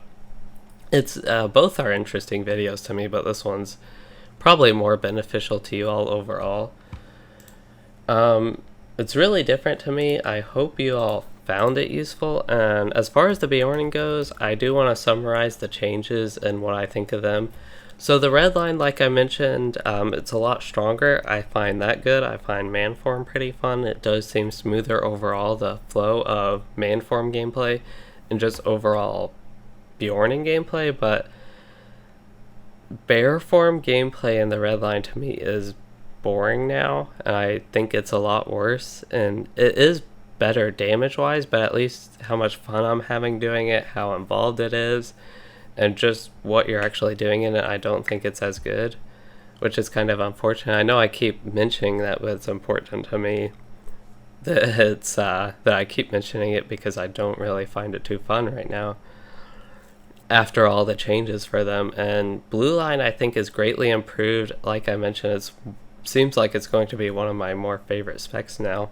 [SPEAKER 1] It's both are interesting videos to me, but this one's probably more beneficial to you all overall. It's really different to me. I hope you all found it useful, and as far as the Beorning goes, I do want to summarize the changes and what I think of them. So the red line, like I mentioned, it's a lot stronger. I find that good. I find Manform pretty fun. It does seem smoother overall, the flow of Manform gameplay and just overall Beorning gameplay, but Bearform gameplay in the red line to me is boring now, and I think it's a lot worse, and it is better damage wise, but at least how much fun I'm having doing it, how involved it is, and just what you're actually doing in it, I don't think it's as good, which is kind of unfortunate. I know I keep mentioning that, but it's important to me that it's that I keep mentioning it because I don't really find it too fun right now after all the changes for them. And blue line I think is greatly improved. Like I mentioned, it seems like it's going to be one of my more favorite specs now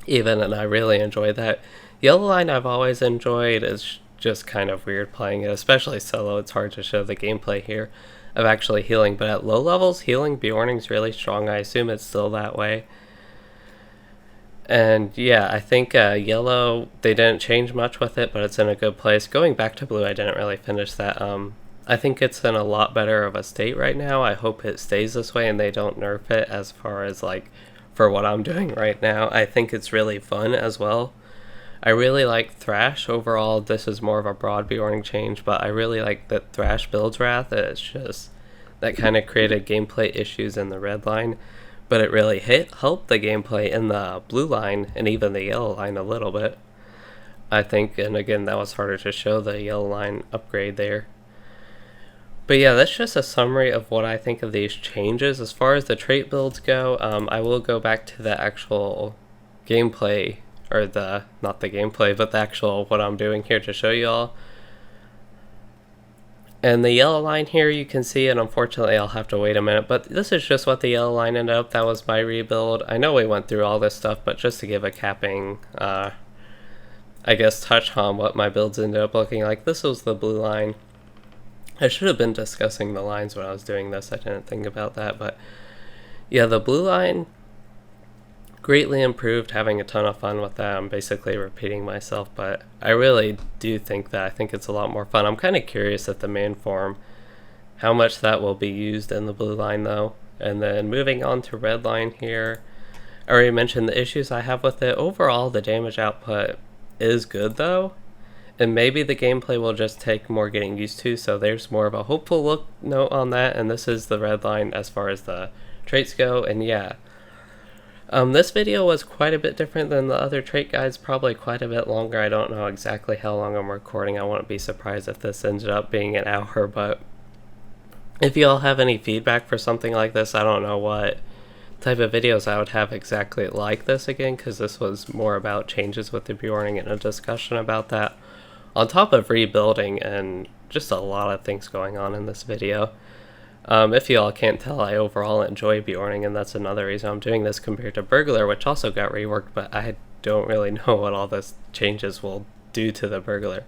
[SPEAKER 1] even, and I really enjoy that. Yellow line I've always enjoyed. It's just kind of weird playing it, especially solo. It's hard to show the gameplay here of actually healing, but at low levels healing Beorning's really strong. I assume it's still that way. And yeah, I think yellow, they didn't change much with it, but it's in a good place. Going back to blue, I didn't really finish that. I think it's in a lot better of a state right now. I hope it stays this way and they don't nerf it as far as like for what I'm doing right now. I think it's really fun as well. I really like Thrash overall. This is more of a broad Beorning change, but I really like that Thrash builds Wrath. It's just that kind of created gameplay issues in the red line, but it really helped the gameplay in the blue line and even the yellow line a little bit, I think. And again, that was harder to show the yellow line upgrade there. But yeah, that's just a summary of what I think of these changes. As far as the trait builds go, I will go back to the actual gameplay, or not the gameplay, but the actual what I'm doing here to show you all. And the yellow line here, you can see, and unfortunately I'll have to wait a minute, but this is just what the yellow line ended up. That was my rebuild. I know we went through all this stuff, but just to give a capping, I guess, touch on what my builds ended up looking like. This was the blue line. I should have been discussing the lines when I was doing this. I didn't think about that, but yeah, the blue line greatly improved, having a ton of fun with that. I'm basically repeating myself, but I really do think that I think it's a lot more fun. I'm kind of curious at the Manform, how much that will be used in the blue line though. And then moving on to red line here, I already mentioned the issues I have with it. Overall, the damage output is good though, and maybe the gameplay will just take more getting used to, so there's more of a hopeful note on that. And this is the red line as far as the traits go. And yeah, This video was quite a bit different than the other trait guides, probably quite a bit longer. I don't know exactly how long I'm recording. I wouldn't be surprised if this ended up being an hour, but if you all have any feedback for something like this, I don't know what type of videos I would have exactly like this again, because this was more about changes with the Beorning and a discussion about that, on top of rebuilding and just a lot of things going on in this video. If you all can't tell, I overall enjoy Beorning, and that's another reason I'm doing this compared to Burglar, which also got reworked, but I don't really know what all this changes will do to the Burglar.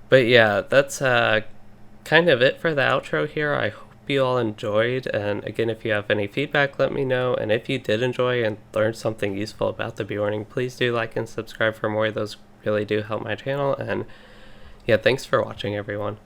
[SPEAKER 1] But yeah, that's kind of it for the outro here. I hope you all enjoyed, and again, if you have any feedback, let me know, and if you did enjoy and learned something useful about the Beorning, please do like and subscribe for more. Those really do help my channel, and yeah, thanks for watching, everyone.